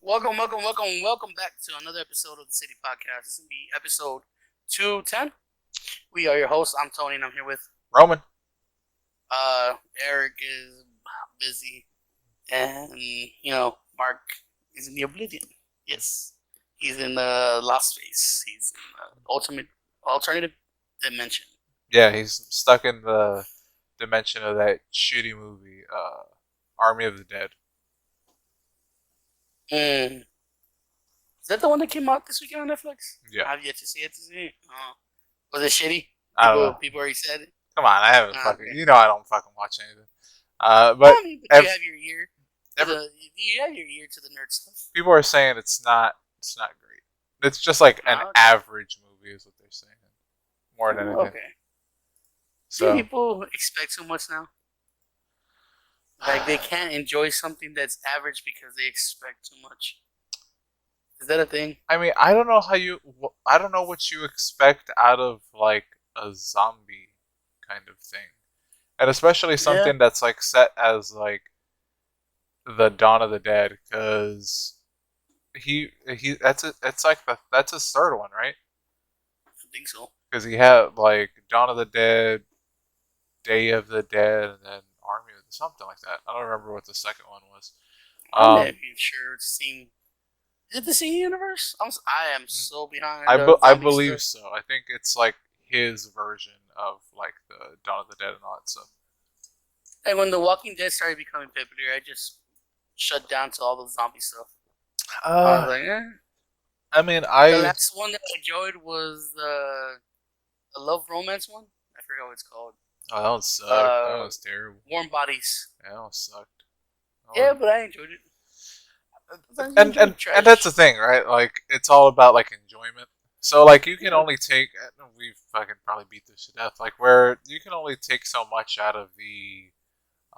Welcome back to another episode of the City Podcast. This is gonna be episode 210. We are your hosts. I'm Tony, and I'm here with Roman. Eric is busy, and Mark is in the Oblivion. Yes, he's in the Lost Space. He's in the ultimate alternative dimension. Yeah, he's stuck in the dimension of that shitty movie, Army of the Dead. Mm. Is that the one that came out this weekend on Netflix? Yeah. I've yet to see it. Was it shitty? I don't know. People already said it. Come on, I haven't fucking. Okay. You know I don't fucking watch anything. Well, But I mean, but you ev- have your ear. ever, You have your ear to the nerd stuff. people are saying it's not. It's not great. It's just like an Okay. average movie, is what they're saying, more than anything. Okay. Do So people expect too much now? Like they can't enjoy something that's average because they expect too much. Is that a thing? I mean, I don't know how you. I don't know what you expect out of like a zombie kind of thing, and especially Yeah. something that's like set as like the Dawn of the Dead, because he it's like that's his third one, right? I think so. Because he had like Dawn of the Dead, Day of the Dead, and then Army of something like that. I don't remember what the second one was. I'm not Um, even sure it's seen. Is it the same universe? I am so behind I the I zombie believe stuff. so. I think it's like his version of like the Dawn of the Dead and all that stuff. Like when The Walking Dead started becoming popular, I just shut down to all the zombie stuff. I was Uh, like, eh. I mean, The I last one that I enjoyed was the love romance one. I forgot what it's called. oh that one sucked. That Uh, was terrible. Warm Bodies. Yeah, that one sucked. That Yeah, one- but I enjoyed it. Sometimes you and enjoy and and that's trash. the thing, right? Like it's all about like enjoyment. So like you can Yeah. only take we've fucking probably beat this to death. Like where you can only take so much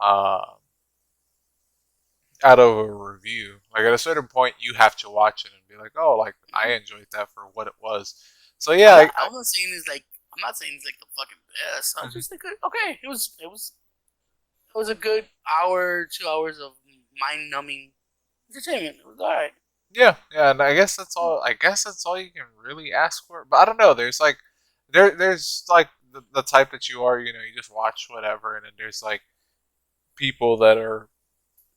uh out of a review. Like at a certain point, you have to watch it and be like, oh, like I enjoyed that for what it was. So yeah, I'm not saying it's like I'm not saying it's like the fucking best. I was mhm. just like, okay, it was a good hour, 2 hours of mind numbing entertainment. It was alright. Yeah, and I guess that's all. I guess that's all you can really ask for. But I don't know. There's like there's like the type that you are. You know, you just watch whatever, and then there's like people that are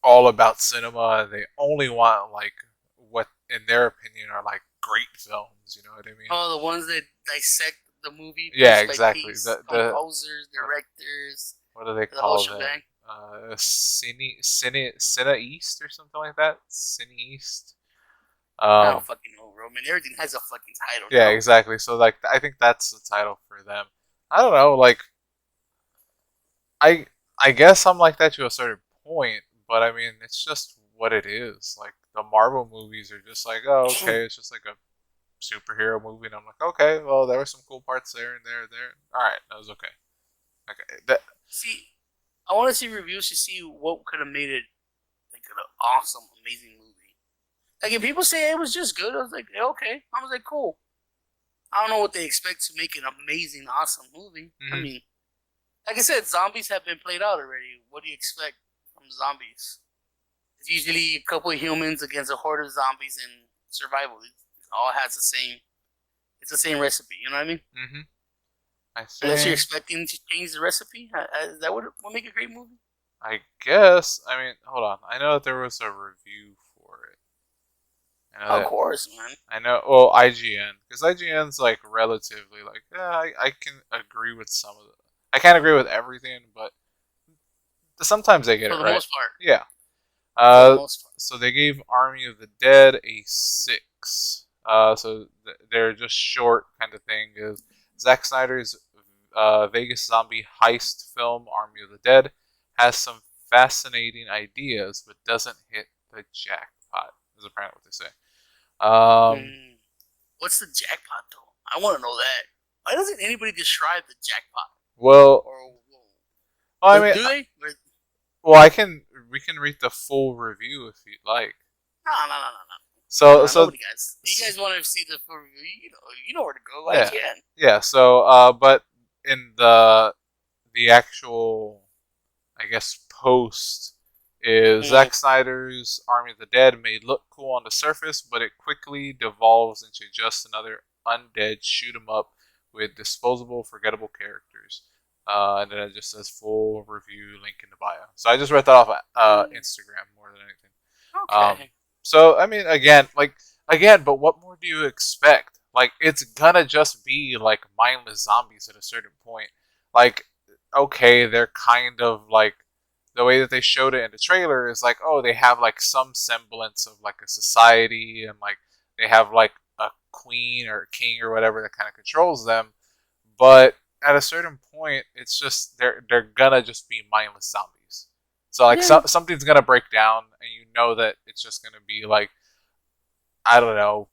all about cinema and they only want like what in their opinion are like great films, you know what I mean? Oh, the ones that dissect the movie Yeah, piece by exactly. piece, composers, directors, what do they the whole call them? shebang. Cine East or something like that. Cine East. I Um, don't fucking know, Roman. Everything has a fucking title yeah, now. exactly. So like, I think that's the title for them. I don't know. Like, I I guess I'm like that to a certain point, but I mean, it's just what it is. Like the Marvel movies are just like, oh, okay, it's just like a superhero movie, and I'm like, okay, well, there were some cool parts there and there and there. All right, that was okay. Okay, that See, I want to see reviews to see what could have made it like an awesome, amazing movie. Like if people say it was just good, I was like, yeah, okay. I was like, cool. I don't know what they expect to make an amazing, awesome movie. I hmm mean, like I said, zombies have been played out already. What do you expect from zombies? It's usually a couple of humans against a horde of zombies and survival. It all has the same. It's the same recipe. You know what I mean? hmm I Unless you're think expecting to change the recipe, that would make a great movie. I guess I mean, hold on. I know that there was a review for it. I know Of that course, man. I know. Well, IGN, because IGN's like relatively like yeah, I can agree with some of the. I can't agree with everything, but sometimes they get For it the right. most part. Yeah. For the Uh, most part. so they gave Army of the Dead a 6. So they're just short kind of thing. Is Zack Snyder's Vegas zombie heist film Army of the Dead has some fascinating ideas, but doesn't hit the jackpot. Is apparently what they say. Um, Mm. What's the jackpot though? I want to know that. Why doesn't anybody describe the jackpot? well, Or I mean, do they? Or, well, I can we can read the full review if you'd like. So so nobody guys. You guys want to see the full review? You know where to go. yeah, IGN. yeah. So but in the actual, I guess, post is Mm. Zack Snyder's Army of the Dead may look cool on the surface, but it quickly devolves into just another undead shoot 'em up with disposable, forgettable characters. And then it just says full review link in the bio. So I just read that off Instagram more than anything. Um, Okay. so I mean, again, but what more do you expect? Like, it's gonna just be like mindless zombies at a certain point. Like, okay, they're kind of like the way that they showed it in the trailer is like, oh, they have like some semblance of like a society, and like they have like a queen or a king or whatever that kind of controls them. But at a certain point, it's just they're gonna just be mindless zombies. So like Yeah. something's gonna break down, and you know that it's just gonna be like, I don't know,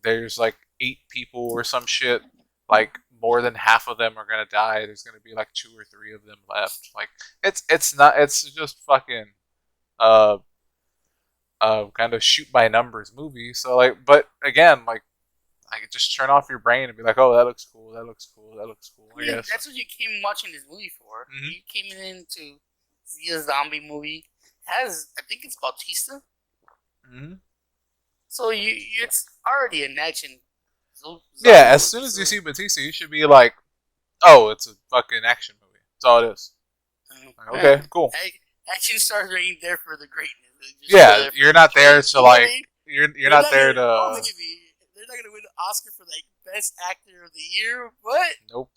there's like 8 people or some shit. Like more than half of them are gonna die. There's gonna be like 2 or 3 of them left. Like it's not it's just fucking uh kind of shoot by numbers movie. So like, but again, like just turn off your brain and be like, oh, that looks cool, that looks cool, that looks cool. I I mean, guess. that's what you came watching this movie for. Mm-hmm. You came in to see a zombie movie. It has, I think it's Bautista. Mm-hmm. So it's already an action Yeah, zombie as movie. soon as So you see Batista, you should be like, oh, it's a fucking action movie. That's all it is. Like, yeah, okay, cool. action stars ain't there for the greatness. They're just Yeah, there for you're the not there killing. to You know what I like mean? you're They're not not there gonna. Don't to look at me. They're not gonna win an Oscar for like best actor of the year, but nope.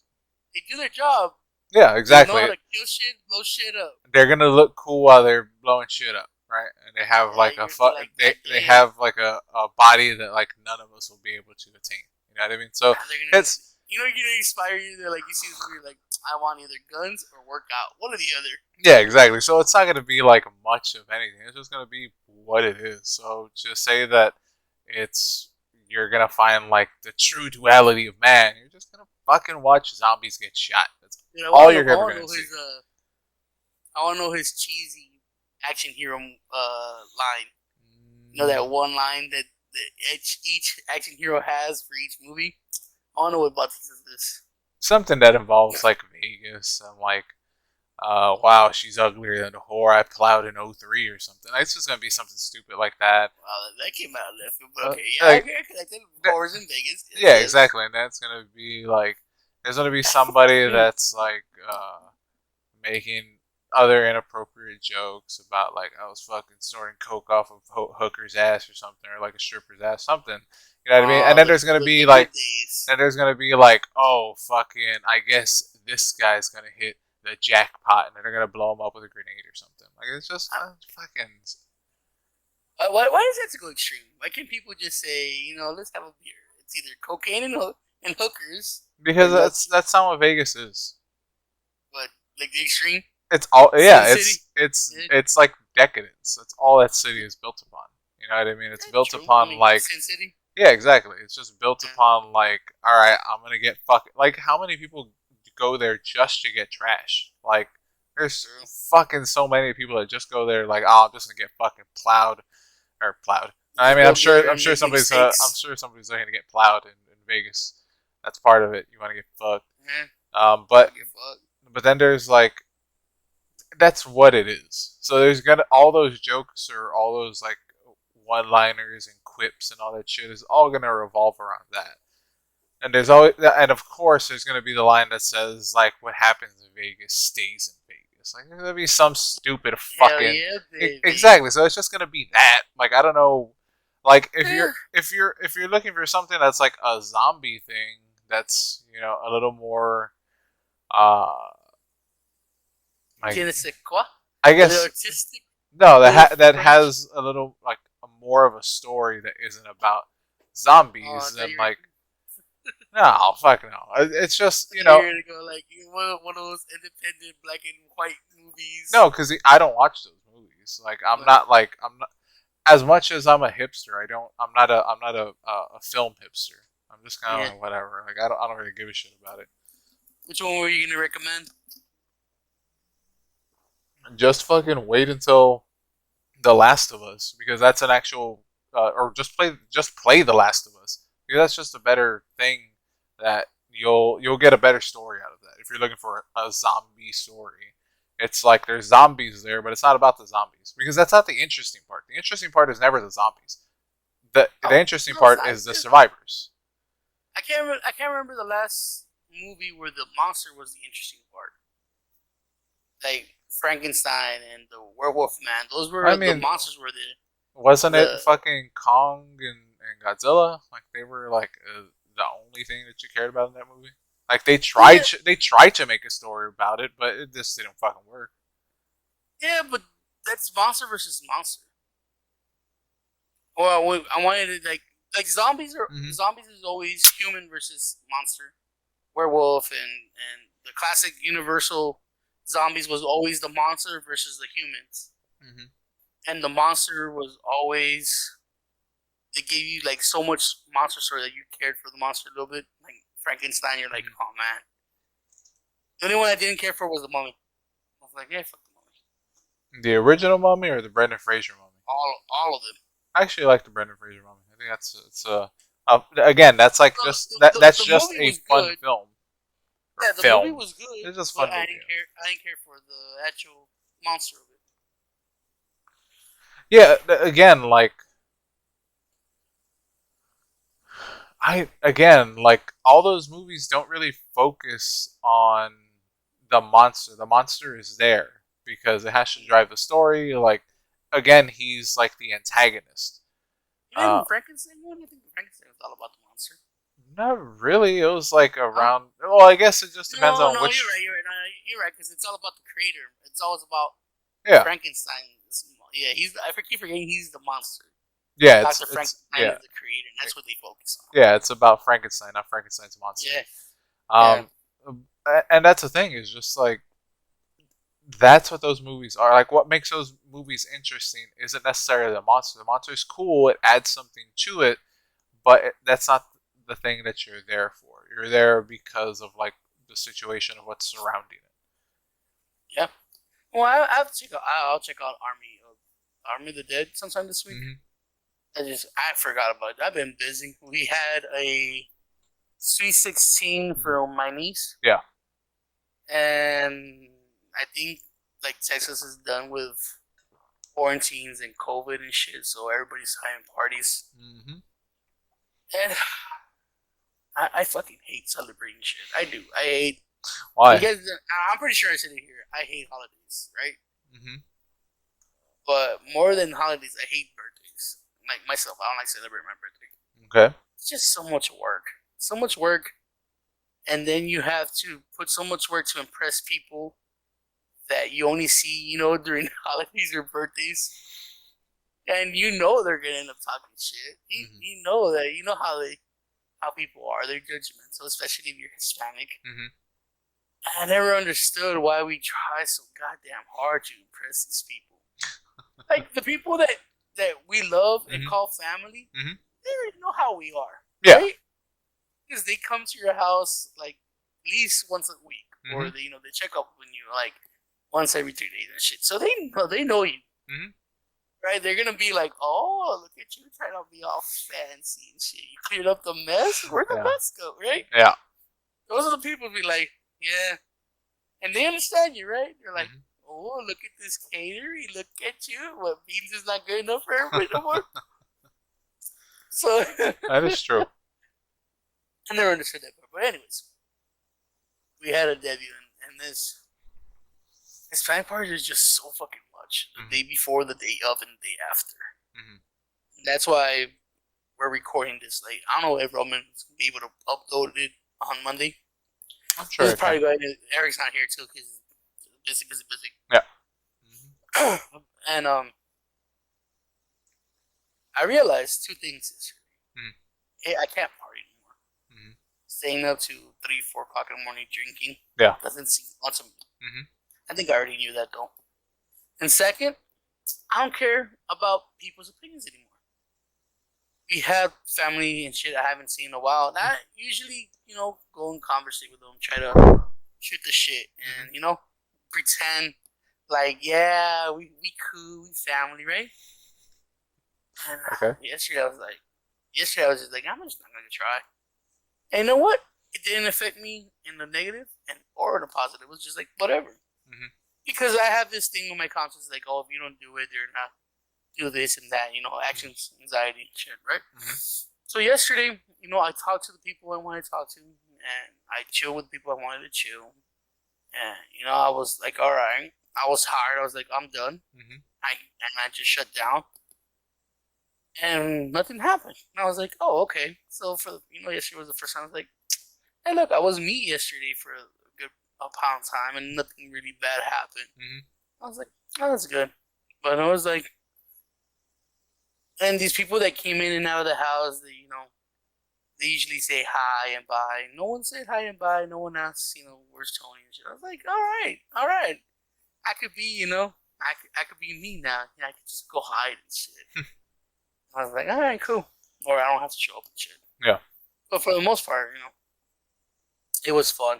they do their job. Yeah, They know how exactly. to kill shit, blow shit up. They're gonna look cool while they're blowing shit up, right? And they have Yeah, like you're gonna be like, God they damn. have like a body that like none of us will be able to attain. You know what I mean? So They're gonna, it's you're gonna inspire you. They're like, you see this movie, like, I want either guns or work out, one or the other. yeah, exactly. So it's not gonna be like much of anything. It's just gonna be what it is. So to say that it's you're gonna find like the true duality of man, you're just gonna fucking watch zombies get shot. That's Dude, all you're ever gonna see. I want to know his cheesy action hero line. You know that one line that each action hero has for each movie. I want to know what Bautista's this. Something that involves like Vegas and like, wow, she's uglier than the whore I plowed in '03 or something. It's just gonna be something stupid like that. Wow, that came out of left field, but okay, yeah, Like, I connected. Horrors in Vegas. Yes, yeah, yes. exactly, and that's gonna be like, there's gonna be somebody that's like making other inappropriate jokes about like I was fucking snorting coke off of hooker's ass or something, or like a stripper's ass, something. You know what I mean? And then there's gonna be the good like, days. then there's gonna be like, oh fucking, I guess this guy's gonna hit the jackpot, and then they're gonna blow him up with a grenade or something. Like it's just fucking. Why does that have to go extreme? Why can't people just say, let's have a beer? It's either cocaine and hookers, or Because nothing. that's not what Vegas is. But like the extreme, It's all Sin yeah. City. It's like decadence. That's all that city is built upon. You know what I mean? It's That's built true. upon like Sin City. yeah, exactly. It's just built Yeah. upon like, all right, I'm gonna get fucking like how many people go there just to get trash? Like there's True. fucking so many people that just go there like, oh, I'm just gonna get fucking plowed or plowed. I mean, Go there I'm and sure make I'm mistakes. sure somebody's looking to get plowed in Vegas. That's part of it. You want to get fucked. Yeah. But Get fucked. then there's like that's what it is. So there's gonna all those jokes or all those like one-liners and quips and all that shit is all gonna revolve around that. And there's always and of course there's gonna be the line that says like what happens in Vegas stays in Vegas. Like there's gonna be some stupid Hell fucking yeah, baby. exactly. So it's just gonna be that. Like I don't know. Like Yeah. if you're looking for something that's like a zombie thing that's a little more uh like Je ne sais quoi. I A little guess artistic. no, Little that French. has a little like a more of a story that isn't about zombies Oh, and like no, fuck no. It's just you're gonna go like one of those independent black and white movies. no, because I don't watch those movies. Like I'm not as much as I'm a hipster. I'm not a film hipster. I'm just kind of Yeah. like whatever. Like I don't really give a shit about it. Which one were you gonna recommend? Just fucking wait until The Last of Us because that's an actual or just play The Last of Us because that's just a better thing that you'll get a better story out of that if you're looking for a zombie story. It's like there's zombies there, but it's not about the zombies because that's not the interesting part. The interesting part is never the zombies. The Oh interesting no, it's part not. is the survivors. I can't remember the last movie where the monster was the interesting part. Like Frankenstein and the Werewolf Man. Those I were the mean, monsters. Were wasn't it the fucking Kong and Godzilla? Like they were like the only thing that you cared about in that movie. Like yeah they tried to make a story about it, but it just didn't fucking work. yeah, but that's monster versus monster. Well, I wanted to like Mm-hmm. zombies is always human versus monster. Werewolf and the classic universal zombies was always the monster versus the humans, Mm-hmm. and the monster was always they gave you like so much monster story that you cared for the monster a little bit. Like Frankenstein, you're like, Mm-hmm. oh man. The only one I didn't care for was the mummy. I was like, yeah, fuck the mummy. The original Mummy or the Brendan Fraser Mummy? All of them. I actually like the Brendan Fraser Mummy. I think that's it's again that's like The, just that's the just movie a was fun good. film or Yeah, the movie films. was good, It's just a but fun movie. I didn't care for the actual monster of it. Yeah, again, like I again like all those movies don't really focus on the monster. The monster is there because it has to drive the story. Like again, he's like the antagonist. Even Uh, Frankenstein one, I think Frankenstein was all about the monster. Not really. It was like Huh? around. Well, I guess it just depends No, on no, you're which. right. No, you're right because it's all about the creator. It's always about Yeah, Frankenstein. Yeah, I keep forgetting he's the monster. yeah. Doctor It's Frankenstein yeah, is the creator, and that's what they focus on. yeah. It's about Frankenstein, not Frankenstein's monster. Yeah, yeah, Um, and that's the thing is just like that's what those movies are. Like, what makes those movies interesting isn't necessarily the monster. The monster is cool; it adds something to it, but that's not the thing that you're there for. You're there because of like the situation of what's surrounding it. yeah. Well, I'll check out Army of the Dead sometime this week. Mm-hmm. I forgot about it. I've been busy. We had a Sweet 16 Mm-hmm. for my niece, Yeah. and I think like Texas is done with quarantines and COVID and shit, so everybody's having parties. Mm-hmm. And I fucking hate celebrating shit. I do. I hate. You Why? guys, I'm pretty sure I said it here. I hate holidays, right? Mm-hmm. But more than holidays, I hate birthdays. Like myself, I don't like celebrating my birthday. Okay. It's just so much work. So much work, and then you have to put so much work to impress people that you only see, during holidays or birthdays. And they're gonna end up talking shit. Mm-hmm. You know how people are. They're judgmental, especially if you're Hispanic. Mm-hmm. I never understood why we try so goddamn hard to impress these people. Like the people that we love and Mm-hmm. call family, Mm-hmm. they already know how we are, Yeah. right? Because they come to your house like at least once a week, or Mm-hmm. they check up on you like once every 3 days and shit. So they know you, Mm-hmm. right? They're gonna be like, oh, look at you trying to be all fancy and shit. You cleared up the mess. Where'd the Yeah. mess go, right? Yeah. Those are the people who be like, yeah, and they understand you, right? They're like, Mm-hmm. oh, look at this catering. Look at you. What beans is not good enough for everybody no more. So That is true. I never understood that part. But anyways, we had a debut, and this fan party is just so fucking much. The Mm-hmm. day before, the day of, and the day after. Mm-hmm. That's why we're recording this late. I don't know if Roman's gonna be able to upload it on Monday. I'm This sure is I can. probably going to. Eric's not here too because he's busy. Yeah. Mm-hmm. And I realized two things this year. Mm-hmm. Hey, I can't party anymore. Mm-hmm. Staying up to 3, 4 o'clock in the morning drinking Yeah. doesn't seem fun to me. Mm-hmm. I think I already knew that though. And second, I don't care about people's opinions anymore. We have family and shit I haven't seen in a while. And I usually, go and conversate with them, try to shoot the shit, and pretend like, yeah, we cool, we family, right? And Okay. yesterday I was just like, I'm just not gonna try. And you know what? It didn't affect me in the negative or in the positive. It was just like whatever. Mm-hmm. Because I have this thing on my conscience, like, oh, if you don't do it, they're not do this and that, actions, anxiety, and shit, right? Mm-hmm. So yesterday, I talked to the people I wanted to talk to, and I chilled with the people I wanted to chill, and I was like, all right, I was tired. I was like, I'm done. Mm-hmm. I just shut down, and nothing happened. And I was like, oh, okay. So for yesterday was the first time I was like, hey, look, I was me yesterday for a good pound of time, and nothing really bad happened. Mm-hmm. I was like, oh, that's good. But I was like, and these people that came in and out of the house, they usually say hi and bye. No one said hi and bye. No one asks, where's Tony and shit. I was like, all right. I could be, I could be me now. I could just go hide and shit. I was like, all right, cool. Or I don't have to show up and shit. Yeah. But for the most part, it was fun.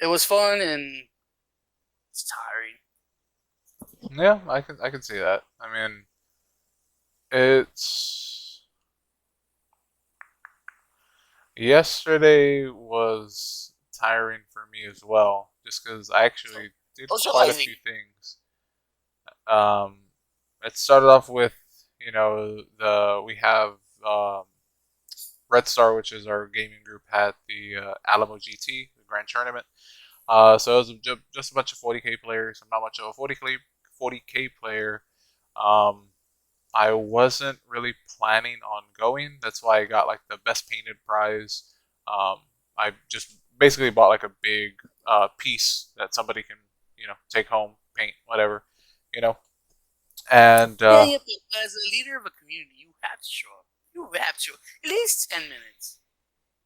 It was fun and it's tiring. Yeah, I can see that. I mean, it's yesterday was tiring for me as well, just because I actually did quite a Socializing. few things. Um, it started off with we have um, Red Star, which is our gaming group, had the Alamo GT, the Grand Tournament. So it was just a bunch of 40K players. I'm not much of a 40K player. Um, I wasn't really planning on going. That's why I got like the best painted prize. I just basically bought like a big piece that somebody can take home, paint, whatever, you know. And Yeah, but as a leader of a community, you have to show up. You have to show up. At least 10 minutes.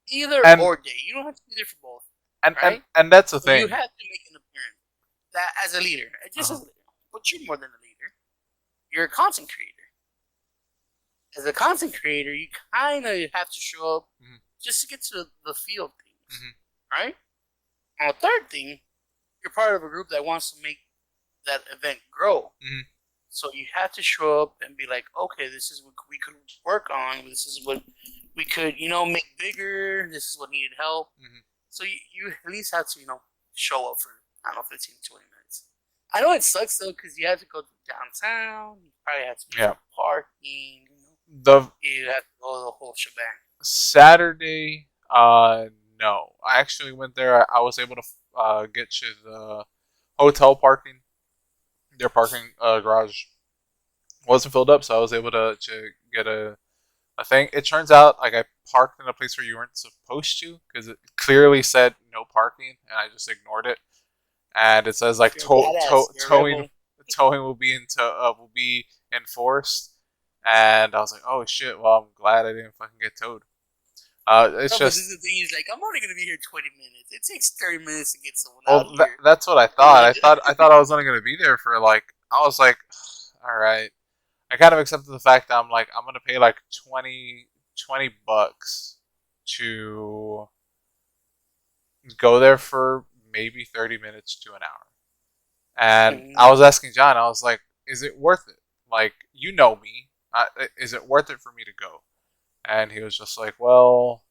Either and or day. You don't have to be there for both. and and, Right? and that's the But you thing. have to make an appearance. That as a leader. Just Uh-huh. as a leader. But you're more than a leader. You're a content creator. As a content creator, you kind of have to show up Mm-hmm. just to get to the feel of things. Mm-hmm. Right? And the third thing, you're part of a group that wants to make that event grow. Mm-hmm. So you have to show up and be like, okay, this is what we could work on. This is what we could, make bigger. This is what needed help. Mm-hmm. So you at least have to, show up for, I don't know, 15 to 20 minutes. I know it sucks, though, because you have to go to downtown. You probably have to pay for parking. The You have to go the whole shebang. Saturday, no. I actually went there. I was able to get to the hotel parking. Their parking garage wasn't filled up, so I was able to get a thing. It turns out like I parked in a place where you weren't supposed to because it clearly said no parking, and I just ignored it. And it says like towing will be enforced. And I was like, oh shit! Well, I'm glad I didn't fucking get towed. It's But this just is the thing. He's like, I'm only gonna be here 20 minutes. It takes 30 minutes to get someone out here. that's what I thought. I thought I was only gonna be there for like I was like, all right. I kind of accepted the fact that I'm like I'm gonna pay like 20 bucks to go there for maybe 30 minutes to an hour. And I was asking John, I was like, is it worth it? Like, you know me. Is it worth it for me to go? And he was just like, well,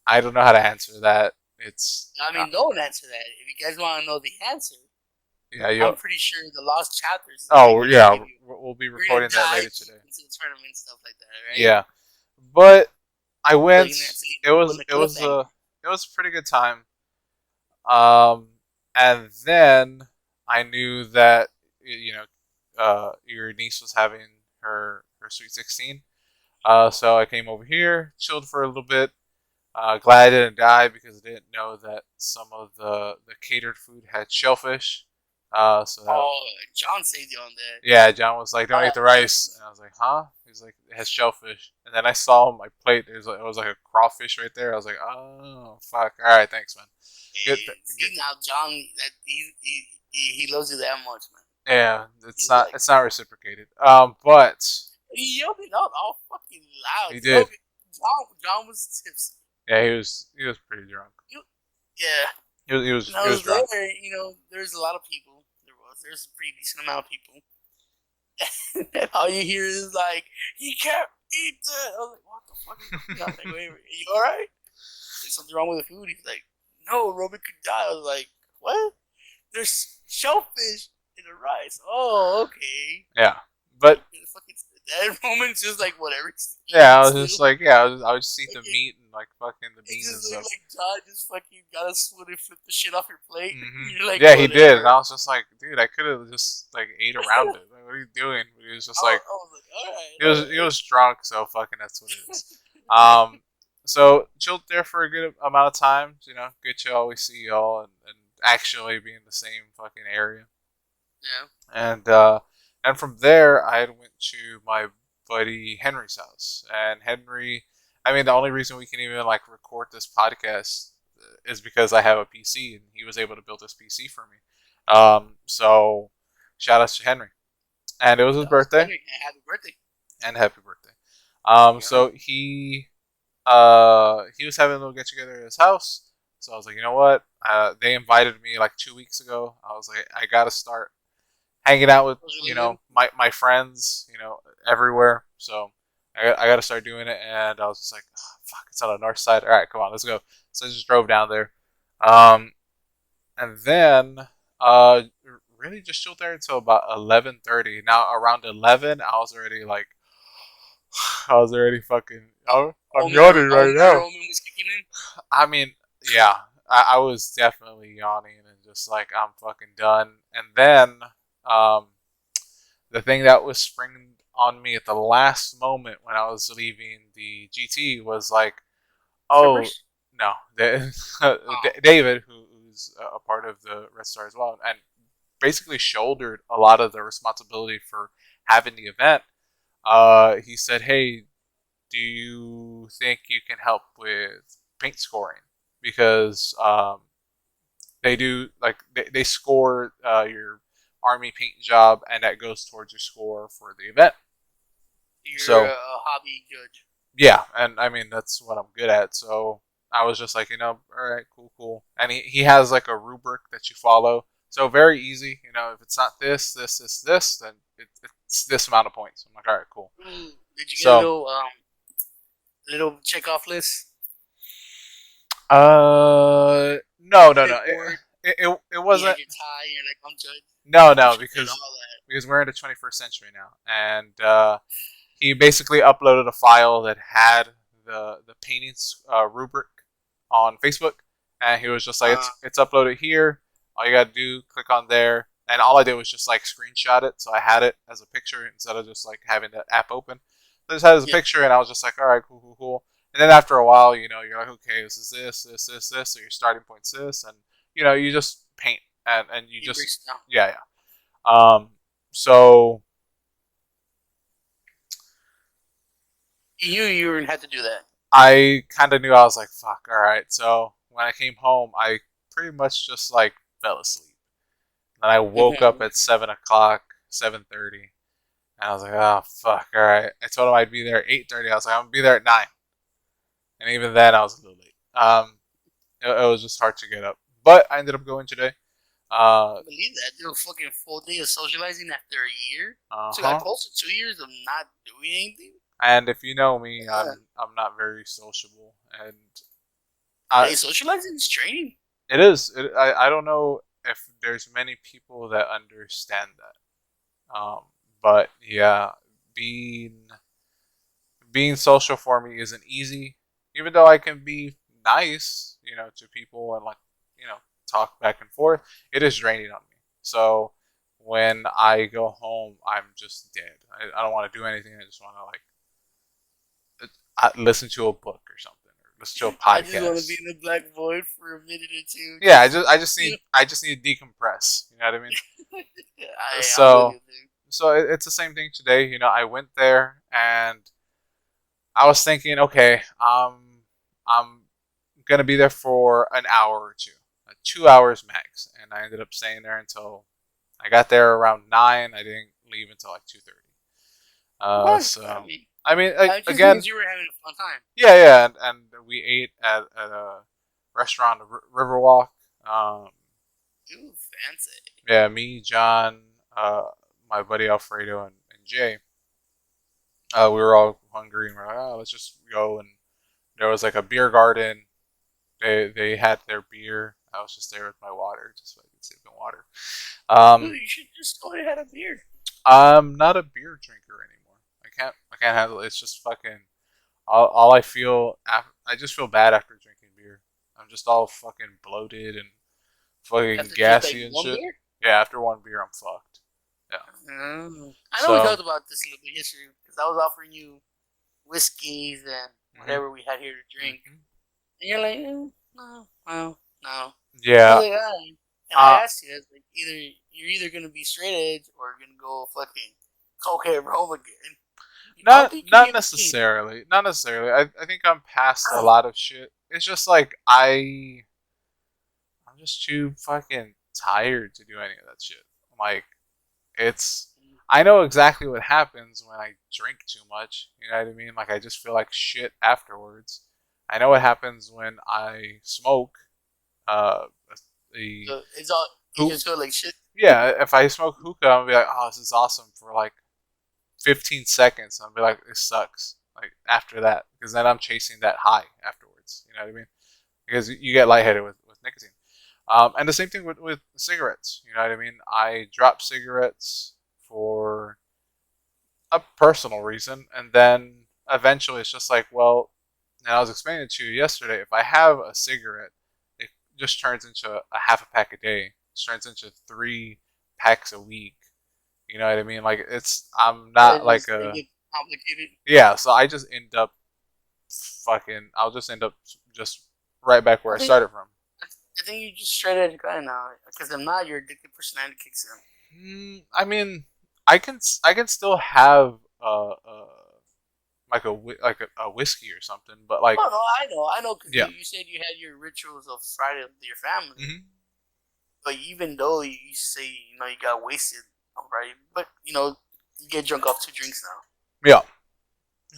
I don't know how to answer that. It's. I mean, don't answer that. If you guys want to know the answer, Yeah, I'm pretty sure the lost chapters. Oh, yeah, we'll be recording that later today. Into the tournament stuff like that, right? Yeah, but I went. So it was a pretty good time. And then I knew that your niece was having her sweet 16. So I came over here, chilled for a little bit. Glad I didn't die because I didn't know that some of the catered food had shellfish. John saved you on that. Yeah, John was like, "Don't eat the rice," and I was like, "Huh?" He's like, "It has shellfish." And then I saw on my plate, it was like a crawfish right there. I was like, "Oh, fuck! All right, thanks, man." Now, John, that he loves you that much, man. Yeah, it's not reciprocated. But he yelled it out all fucking loud. He did. John was tipsy. Yeah, he was pretty drunk. Yeah. He was drunk. There's a lot of people. There's a pretty decent amount of people. And all you hear is like, he can't eat that. I was like, what the fuck is going on? Wait, you alright? There's something wrong with the food. He's like, no, Roman could die. I was like, what? There's shellfish in the rice. Oh, okay. Yeah, but And fucking that moment's just like whatever. Just yeah, eating I was just still. like, yeah, I would just eat the Fucking, meat and like fucking the it beans and just looked stuff. like John just fucking got a spoon and flipped the shit off your plate. You're like, Yeah, he did, and whatever. I was just like, dude, I could have just like ate around it. Like, what are you doing? But he was just like, I was like, all right, he all was drunk, so fucking that's what it is. Um, so chilled there for a good amount of time. You know, good to always see y'all and actually be in the same fucking area. yeah. And from there, I went to my buddy Henry's house, and Henry. I mean, the only reason we can even like record this podcast is because I have a PC, and he was able to build this PC for me. So shout out to Henry, and it was his That was birthday, Henry. Happy birthday. and happy birthday. Yeah. So he was having a little get together at his house. So I was like, you know what? They invited me like 2 weeks ago. I was like, I gotta start hanging out with That was really good. my friends, everywhere. So I got to start doing it, and I was just like, oh, fuck, it's on the north side. All right, come on, let's go. So I just drove down there, um, and then really just chilled there until about 11:30. Now around 11, I was already like, I was already fucking. I'm yawning right Omen now. was kicking in. I mean, yeah, I was definitely yawning and just like I'm fucking done. And then um, the thing that was springing on me at the last moment when I was leaving the GT was like, oh Strippers? no, Oh. David, who's a part of the Red Star as well, and basically shouldered a lot of the responsibility for having the event. He said, "Hey, do you think you can help with paint scoring? Because they do like they score your army paint job, and that goes towards your score for the event. You're So a hobby judge. yeah, and I mean that's what I'm good at. So I was just like, all right, cool. And he has like a rubric that you follow. So very easy. If it's not this, then it's this amount of points. I'm like, all right, cool. Ooh, did you get a So little check off list? no. Clipboard. It You had wasn't. your tie. You're like, I'm judge. You No, should get all that. because we're in the 21st century now, and he basically uploaded a file that had the paintings rubric on Facebook, and he was just like, it's uploaded here. All you gotta do, click on there, and all I did was just like screenshot it, so I had it as a picture instead of just like having the app open. So I just had it as a Yeah. picture, and I was just like, all right, cool. And then after a while, you're like, okay, this is this. So your starting point's this, and you just paint and you It just breaks down. yeah. So You had to do that. I kind of knew. I was like, fuck, all right. So when I came home, I pretty much just like fell asleep. And I woke up Mm-hmm. at 7 o'clock, 7:30, and I was like, oh fuck, all right. I told him I'd be there at 8:30. I was like, I'm gonna be there at 9, and even then I was a little late. It was just hard to get up, but I ended up going today. I believe that. Do a fucking full day of socializing after a year. Uh So got huh. close to 2 years of not doing anything. And if you know me, Yeah. I'm not very sociable, and I Hey, socializing is training. it is. I don't know if there's many people that understand that. But yeah, being being social for me isn't easy. Even though I can be nice, to people and like, talk back and forth, it is draining on me. So when I go home, I'm just dead. I don't want to do anything. I just want to like listen to a book or something, or listen to a I just want to podcast. be in the black void for a minute or two. Yeah, You know, I just need to decompress. You know what I mean? I'm with So you, dude. it's the same thing today. I went there and I was thinking, okay, I'm gonna be there for an hour or two, 2 hours max, and I ended up staying there until I got there around 9. I didn't leave until like 2:30. What? I So mean, I mean, it just again, means you were having a fun time. yeah, and we ate at a restaurant, Riverwalk. Um, Ooh, fancy. yeah, me, John, my buddy Alfredo, and Jay. We were all hungry, and we're like, oh, let's just go. And there was like a beer garden. They had their beer. I was just there with my water, just like sipping water. Um, Dude, you should just go ahead and have a beer. I'm not a beer drinker anymore. I can't handle it. It's just fucking. All I feel. I just feel bad after drinking beer. I'm just all fucking bloated and You have fucking to drink like gassy and one shit. beer. Yeah, after one beer, I'm fucked. Yeah. I know we So. talked about this a little bit yesterday because I was offering you whiskeys and Mhm. whatever we had here to drink, Mhm. and you're like, no, well, no. I Yeah. was like, and I Uh, asked you, I was like, you're either gonna be straight edge or you're gonna go fucking cokehead Rome again. I don't not think you can be not in between. necessarily. Not necessarily. I think I'm past a lot of shit. It's just like I'm just too fucking tired to do any of that shit. Like it's I know exactly what happens when I drink too much. You know what I mean? Like I just feel like shit afterwards. I know what happens when I smoke. Uh, the So it's all you hook. just feel like shit. Yeah, if I smoke hookah, I'll be like, oh, this is awesome for like 15 seconds. I'll be like, it sucks. Like after that, because then I'm chasing that high afterwards. You know what I mean? Because you get lightheaded with nicotine. And the same thing with cigarettes. You know what I mean? I dropped cigarettes for a personal reason, and then eventually it's just like, well, and I was explaining to you yesterday, if I have a cigarette, it just turns into a half a pack a day. It turns into 3 packs a week. You know what I mean? Like I'm not like It a gets complicated. yeah. So I just end up I'll just end up just right back where I I think started from. I think you just straight edge guy now because if not, your addictive personality kicks in. I mean, I can still have like a whiskey or something, but like Oh no, I know, because yeah. you said you had your rituals of Friday with your family, Hmm. but even though you say you got wasted on Friday, but you get drunk off 2 drinks now. Yeah.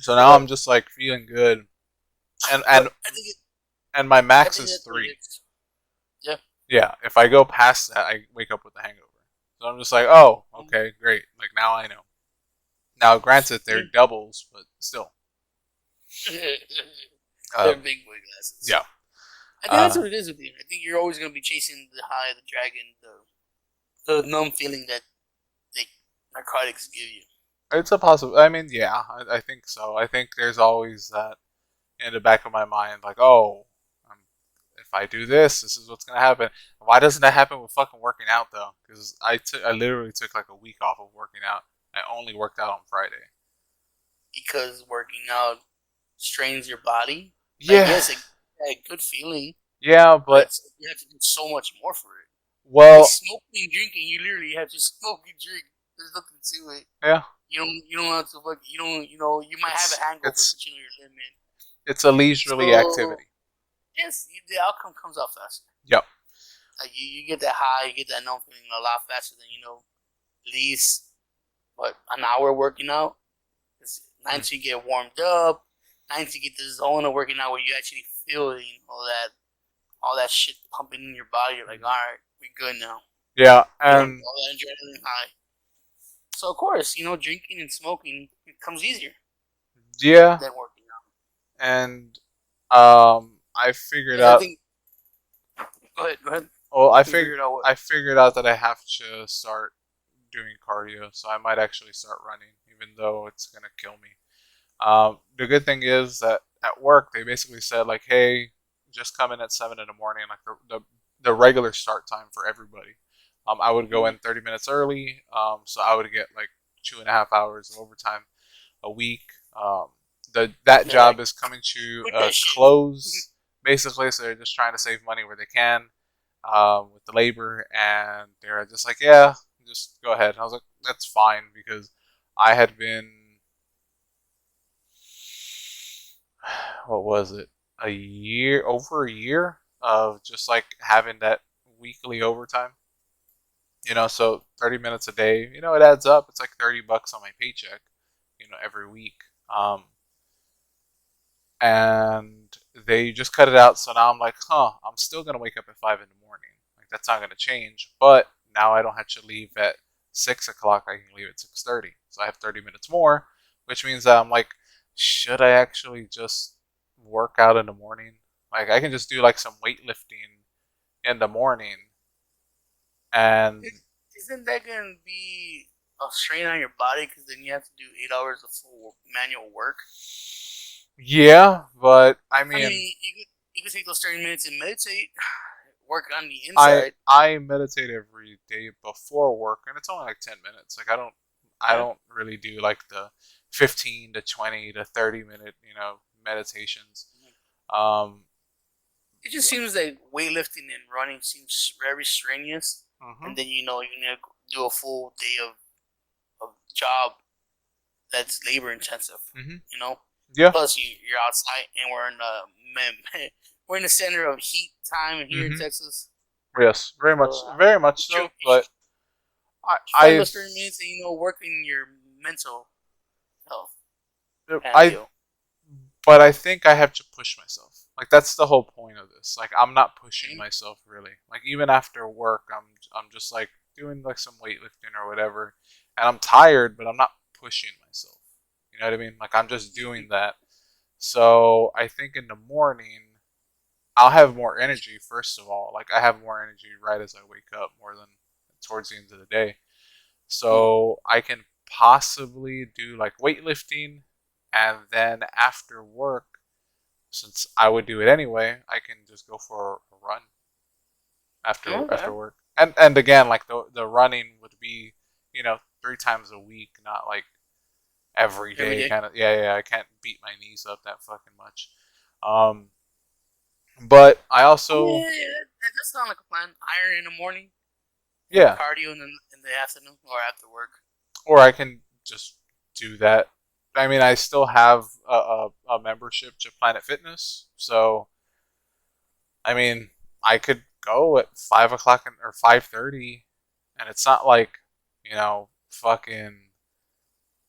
So now But I'm just like feeling good, and but and I think and my I max think is that's what it 3. is. Yeah. Yeah. If I go past that, I wake up with a hangover. So I'm just like, oh, okay, great. Like now I know. Now, granted, they're doubles, but still. They're Um, big boy glasses. yeah. I think that's Uh, what it is with you. I think you're always gonna be chasing the high, the dragon, the numb feeling that like narcotics give you. it's a possible. I mean, yeah, I think so. I think there's always that in the back of my mind, like, oh, um, if I do this, this is what's gonna happen. Why doesn't that happen with fucking working out though? Because I literally took like a week off of working out. I only worked out on Friday. Because working out strains your body. Like Yeah, yes, a good feeling, yeah, but but you have to do so much more for it. Like well, smoking and drinking, you literally have to smoke and drink. There's nothing to it. yeah, You don't have to fuck. You don't. You might have a it's hangover, it's but you know your limit. it's a leisurely So activity. yes, the outcome comes out faster. Yep. Like you get that high, you get that numb feeling a lot faster than at least what an hour working out. It's Mm. nice you get warmed up. Nice you get the zone of working out where you actually feel all that shit pumping in your body. You're like, all right, we good now. Yeah, All and that adrenaline high. So of course, drinking and smoking it comes easier yeah, than working out. and I figured Because I out. think, go ahead, go ahead. Well, You figured out what? I figured out that I have to start doing cardio, so I might actually start running, even though it's gonna kill me. The good thing is that at work they basically said like, hey, just come in at 7 in the morning, like the regular start time for everybody. I would go in 30 minutes early, so I would get like 2.5 hours of overtime a week. That They're like, job is coming to quit a that shit. close, basically. So they're just trying to save money where they can with the labor, and they're just like, yeah, just go ahead. And I was like, that's fine because I had been, what was it, over a year of just like having that weekly overtime. So 30 minutes a day, it adds up. It's like $30 on my paycheck, every week. And they just cut it out. So now I'm like, I'm still gonna wake up at 5 in the morning. Like that's not gonna change. But now I don't have to leave at 6 o'clock. I can leave at 6:30. So I have 30 minutes more, which means that I'm like, should I actually just work out in the morning? Like I can just do like some weightlifting in the morning And Isn't that gonna be a strain on your body? Because then you have to do 8 hours of full manual work. yeah, but I I mean, mean, you could take those 30 minutes and meditate, work on the I inside. I meditate every day before work, and it's only like 10 minutes. Like I Yeah, don't really do like the 15 to 20 to 30 minute meditations. Um, it just seems like weightlifting and running seems very strenuous, mhm, and then you need to do a full day of job that's labor intensive. mhm, You know, yeah, plus you're outside, and we're in the center of heat time here in mhm, Texas. yes, So very much you so. should But I find I those 30 minutes and working your mental health kind of I deal. but I think I have to push myself. Like that's the whole point of this. Like I'm not pushing Mm-hmm. myself really. Like even after work, I'm just like doing like some weightlifting or whatever, and I'm tired, but I'm not pushing myself. You know what I mean? Like I'm just doing that. So I think in the morning I'll have more energy. First of all, like I have more energy right as I wake up more than towards the end of the day. Mm-hmm. So I can possibly do like weightlifting, and then after work, since I would do it anyway, I can just go for a run Okay. after work. And again, like the running would be, 3 times a week, not like every Every day day. kind of. Yeah, I can't beat my knees up that fucking much. Um, but I I mean, also, that does sound like a plan. Iron in the morning and yeah, cardio in the afternoon or after work. or I can just do that. I mean, I still have a membership to Planet Fitness, so I mean, I could go at 5 o'clock or 5:30, and it's not like fucking.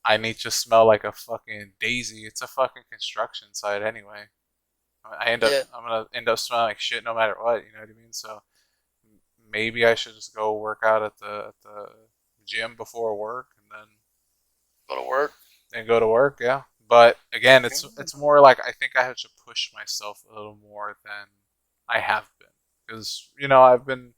I need to smell like a fucking daisy. It's a fucking construction site anyway. Yeah. I'm gonna end up smelling like shit no matter what. You know what I mean? So maybe I should just go work out at the gym before work, and Go to work. then go to work. Yeah. But again, it's more like I think I have to push myself a little more than I have been because I've been.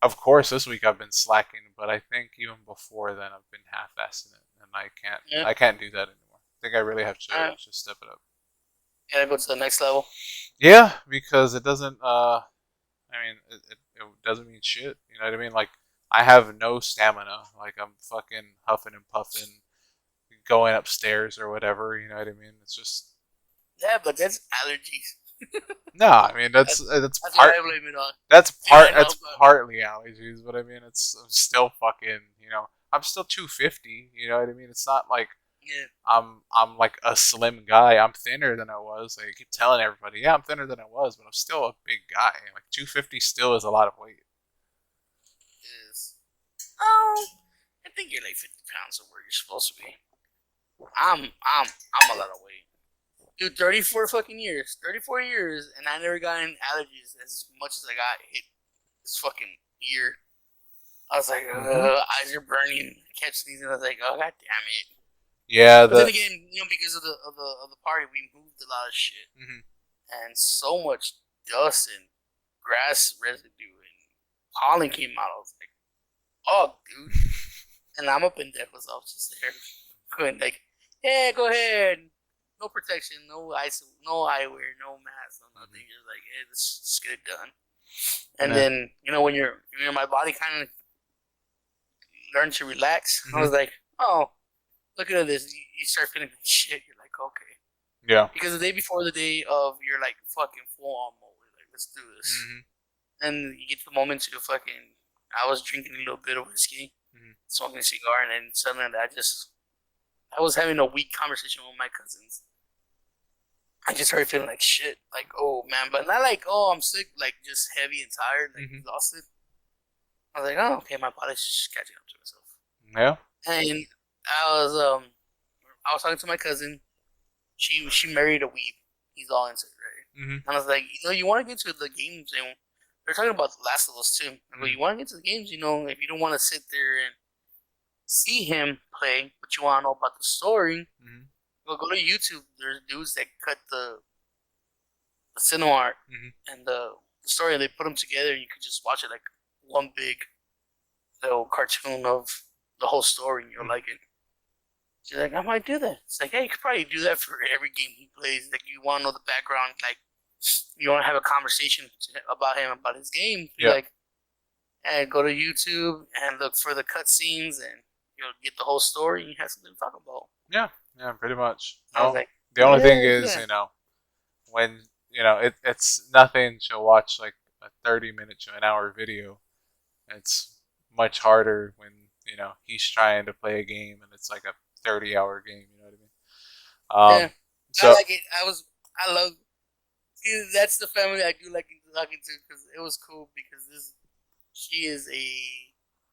Of course, this week I've been slacking, but I think even before then I've been half-assing it, and Yeah. I can't do that anymore. I think I really have All right. to step it up. Gotta go to the next level. Yeah, because it doesn't. I mean, it doesn't mean shit. You know what I mean? Like I have no stamina. Like I'm fucking huffing and puffing, going upstairs or whatever. You know what I mean? It's just Yeah, but that's allergies. no. I mean That's that's what part I blame it on. that's Yeah, I know, that's partly allergies, but I mean I'm still fucking. I'm still 250. You know what I mean? It's not like yeah, I'm like a slim guy. I'm thinner than I was. I keep telling everybody, yeah, I'm thinner than I was, but I'm still a big guy. Like 250 still is a lot of weight. it is. Oh, I think you're like 50 pounds of where you're supposed to be. I'm a lot of weight. Dude, 34 fucking years. 34 years, and I never got any allergies as much as I got hit this fucking year. I was like, Mm-hmm. eyes are burning. I kept sneezing. I was like, oh, god damn it. Yeah, But then the again, because of the party, we moved a lot of shit. mm-hmm. And so much dust and grass residue and pollen came out. I was like, oh, dude. And I'm up in there, so I was just there, going like, yeah, go ahead. No protection, no ice, no eyewear, no mask, no nothing. Just like, hey, let's just get it done. And Yeah. then my body kind of learned to relax. I Mm-hmm. was like, oh, look at this. You start feeling like shit. You're like, okay. Yeah. Because the day before the day of, you're like fucking full on mode. Like, let's do this. Mm-hmm. And you get the moment to fucking. I was drinking a little bit of whiskey, Mm-hmm. smoking a cigar, and then suddenly I was having a weak conversation with my cousins. I just started feeling like shit. Like, oh man, but not like, oh, I'm sick, like just heavy and tired, like Mm-hmm. exhausted. I was like, oh, okay, my body's just catching up to itself. Yeah. And I was um I was talking to my cousin. She married a weeb. He's all into it, right? Mm-hmm. And I was like, you want to get into the games, and they're talking about The Last of Us too. I go, Mm-hmm. you want to get into the games, if you don't want to sit there and see him play, but you want to know about the story, Mm-hmm. go to YouTube. There's dudes that cut the cinema art Mm-hmm. and the story, and they put them together, and you could just watch it like one big. little cartoon of the whole story, and you'll Mhm. like it. She's like, I might do that. It's like, hey, you could probably do that for every game he plays. Like, you want to know the background, like, you want to have a conversation about him, about his game. Be Yeah, like, and go to YouTube and look for the cutscenes, and you'll get the whole story, and you have something to talk about. yeah, yeah, pretty much. I was No, like, the only thing yeah, is, yeah, when it's nothing to watch like a 30 minute to an hour video. It's much harder when he's trying to play a game and it's like a 30-hour game. You know what I mean? yeah. I So like it. I love. See, that's the family I do like talking to because it was cool because she is a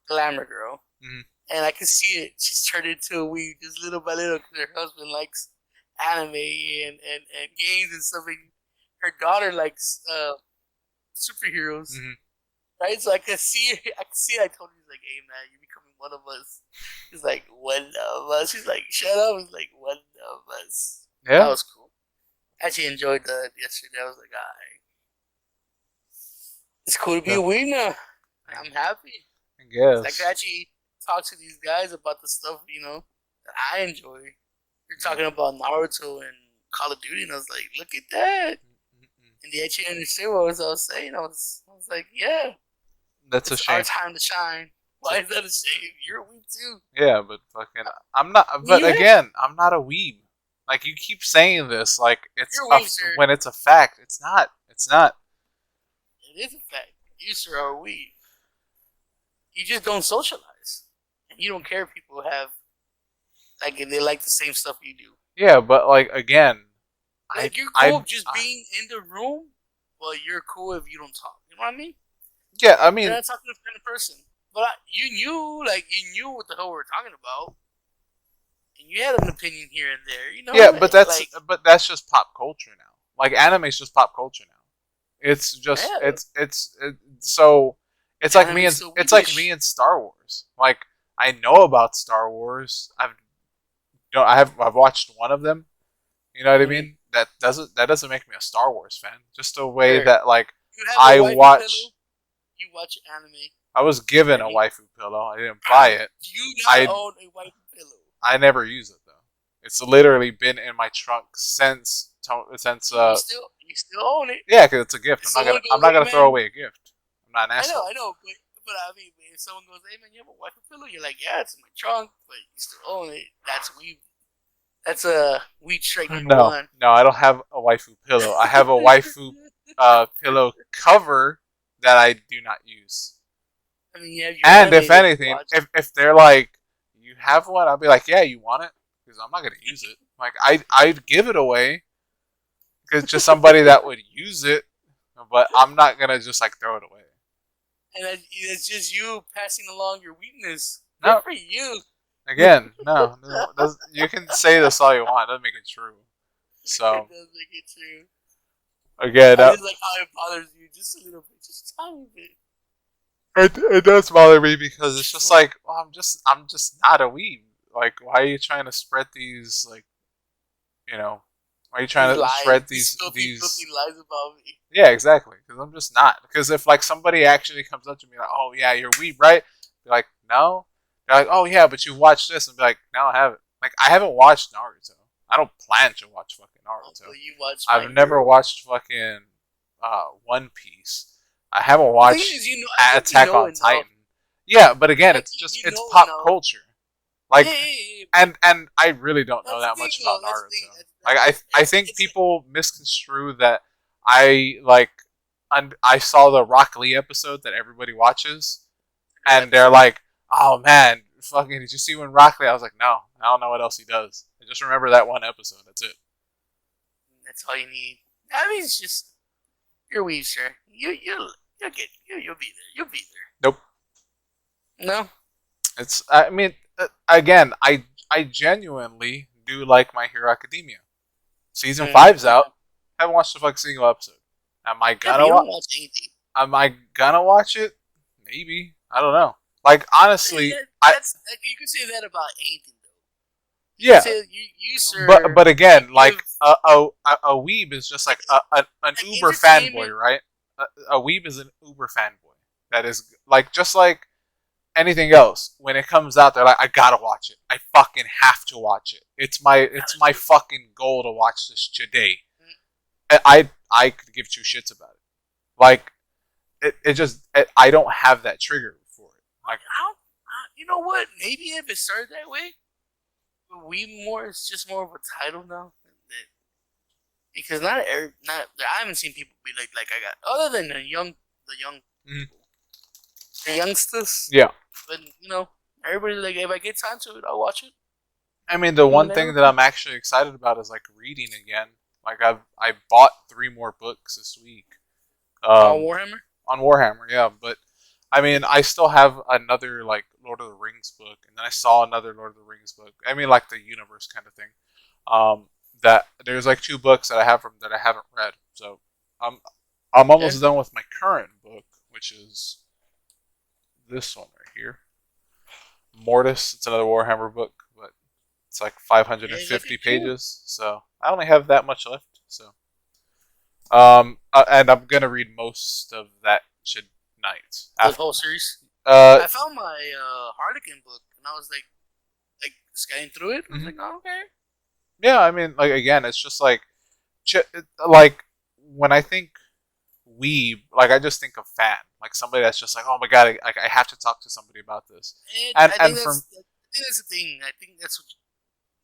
glamour girl, mhm. and I can see it. She's turned into a weeb just little by little because her husband likes anime and games and stuff. And her daughter likes superheroes, Mhm. right? So I can see her. I can see it. I told her, he's like, "Hey man, you're becoming one of us." He's like, "One of us." She's like, "Shut up." He's like, "One of us." That Yeah, was cool. I actually enjoyed that yesterday. I was like, "Alright, it's cool to be yeah, a weeb now." I, I'm happy. I I could guess. actually talk to these guys about the stuff, that I enjoy. You're Yeah. talking about Naruto and Call of Duty, and I was like, look at that. Mm-mm. And they actually understood what I was saying. I was like, yeah, That's a it's our shame. time to shine. It's a- Why is that a shame? You're weak too. yeah, but fucking, I'm not. But You have, again, I'm not a weeb. Like you keep saying this, like you're weak, sir. when it's a fact. It's not. It's not. It is a fact. You, sir, are weak. You just don't socialize. And you don't care if people have, like, if they like the same stuff you do. Yeah, but like again, I Like, you're cool I, just I being in the room, but you're cool if you don't talk. You know what I mean? yeah. I You're mean, not talking to a friendly person. But you knew what the hell we were talking about, and you had an opinion here and there. yeah, Like but that's just pop culture now. Like anime is just pop culture now. It's just yeah, so it's like anime's so me weebish. and Star Wars. Like I know about Star Wars. I've watched one of them. You know what I Mm-hmm. mean? That doesn't make me a Star Wars fan. Just the way Sure, that like you have a I wifey pillow. watch. You watch anime, I was given a and waifu pillow. I didn't buy it. you not I own a wifey pillow. I never use it though. It's literally been in my trunk since You still own it. yeah, because it's a gift. If someone I'm goes, not "Hey gonna throw man," away a gift. I'm not an I asshole. know, but I mean, if someone goes, "Hey man, you have a wifey pillow," you're like, "Yeah, it's in my trunk," but you still own it. That's a weed strike number No, one. no, I don't have a waifu pillow. I have a waifu pillow cover that I do not use. I mean, you have your And anime if that you anything, watch. if they're like, you have one, I'll be like, yeah, you want it? Because I'm not gonna use it. Like I'd give it away because just somebody that would use it, but I'm not gonna just like throw it away. And it's just you passing along your weakness. Good No, for you. again, no. You can say this all you want. It doesn't make it true. It So does make it true. again, I just like how it bothers you just a little bit, just a tiny bit. it does bother me because it's just like, well, I'm just not a weeb. Like, why are you trying to spread these like, you know, why are you These trying to lies, spread these filthy, filthy these? lies about me. Yeah, exactly. Because I'm just not. Because if like somebody actually comes up to me like, oh yeah, you're weeb, right? Be like, no. They're like, oh yeah, but you watched this, and be like, no, I haven't. Like, I haven't watched Naruto. I don't plan to watch fucking Naruto. Until you watch My I've never Hero. watched fucking One Piece. I haven't The thing watched is, I think you Attack know on enough. Titan. Yeah, but again, Like it's just you it's know pop enough. culture. Yeah, Like, yeah, yeah, and I really don't know that's the that thing, much though. about That's the thing. Naruto. Like, That's I think it's people misconstrue that I like. I saw the Rock Lee episode that everybody watches, a good and they're episode. like, "Oh man, fucking! Did you see when Rock Lee?" I was like, "No, I don't know what else he does. I just remember that one episode. That's it." That's all you need. I mean, it's just you're weak, sir. You'll get you'll be there. You'll be Nope. there. No. It's. I mean, again, I genuinely do like My Hero Academia. Season five's Yeah. out. Haven't watched a fucking single episode. Am I Yeah, but gonna you don't watch? watch anything. Am I gonna watch it? Maybe. I don't know. Like honestly, That's like, you can say that about anything, though. You can yeah. say you sir. But You again, like give a weeb is just like an like Uber fanboy, entertainment. right? A weeb is an Uber fanboy. That is like just like anything else, when it comes out, they're like, I gotta watch it. I fucking have to watch it. It's my fucking goal to watch this today. I could give two shits about it. Like I don't have that trigger for it. Like How? You know what? Maybe if it started that way, we more. It's just more of a title now. Because not I haven't seen people be like I got other than the young Mhm. the youngsters. Yeah. But everybody like if I get time to it, I'll watch it. I mean, the one thing that I'm actually excited about is like reading again. Like I bought 3 more books this week. Warhammer. On Warhammer, yeah. But I mean, I still have another like Lord of the Rings book, and then I saw another Lord of the Rings book. I mean, like the universe kind of thing. That there's like 2 books that I have from that I haven't read. So I'm almost done with my current book, which is this one right here, Mortis. It's another Warhammer book, but it's like 550 pages. So I only have that much left. So and I'm gonna read most of that tonight. The whole series. Uh, I found my Harlequin book, and I was like scanning through it. I was like, oh, okay. Yeah, I mean, like again, it's just like when I think weeb, like I just think of fan, like somebody that's just like, oh my god, I have to talk to somebody about this. I think that's the thing. I think that's what,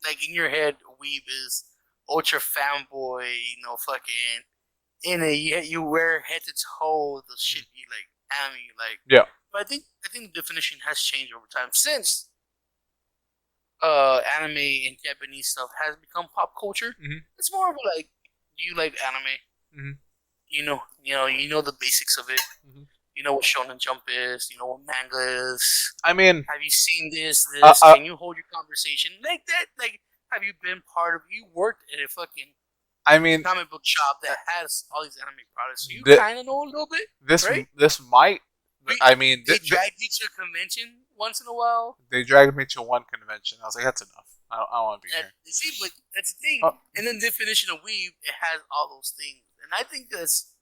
like in your head, weeb is ultra fanboy, fucking. In it, you wear head to toe the shit you like, anime, like. Yeah. But I think the definition has changed over time since anime and Japanese stuff has become pop culture. Mm-hmm. It's more of a, like, do you like anime? Mm-hmm. You know the basics of it. Mm-hmm. You know what Shonen Jump is. You know what manga is. I mean, have you seen this? Can you hold your conversation like that? Like, have you been part of? You worked at a fucking. I mean, comic book shop that has all these anime products. So you kind of know a little bit. Right? This might. I mean, they dragged you to a convention once in a while. They dragged me to one convention. I was like, that's enough. I don't want to be here. See, but that's the thing. And then the definition of weeb, it has all those things, and I think that's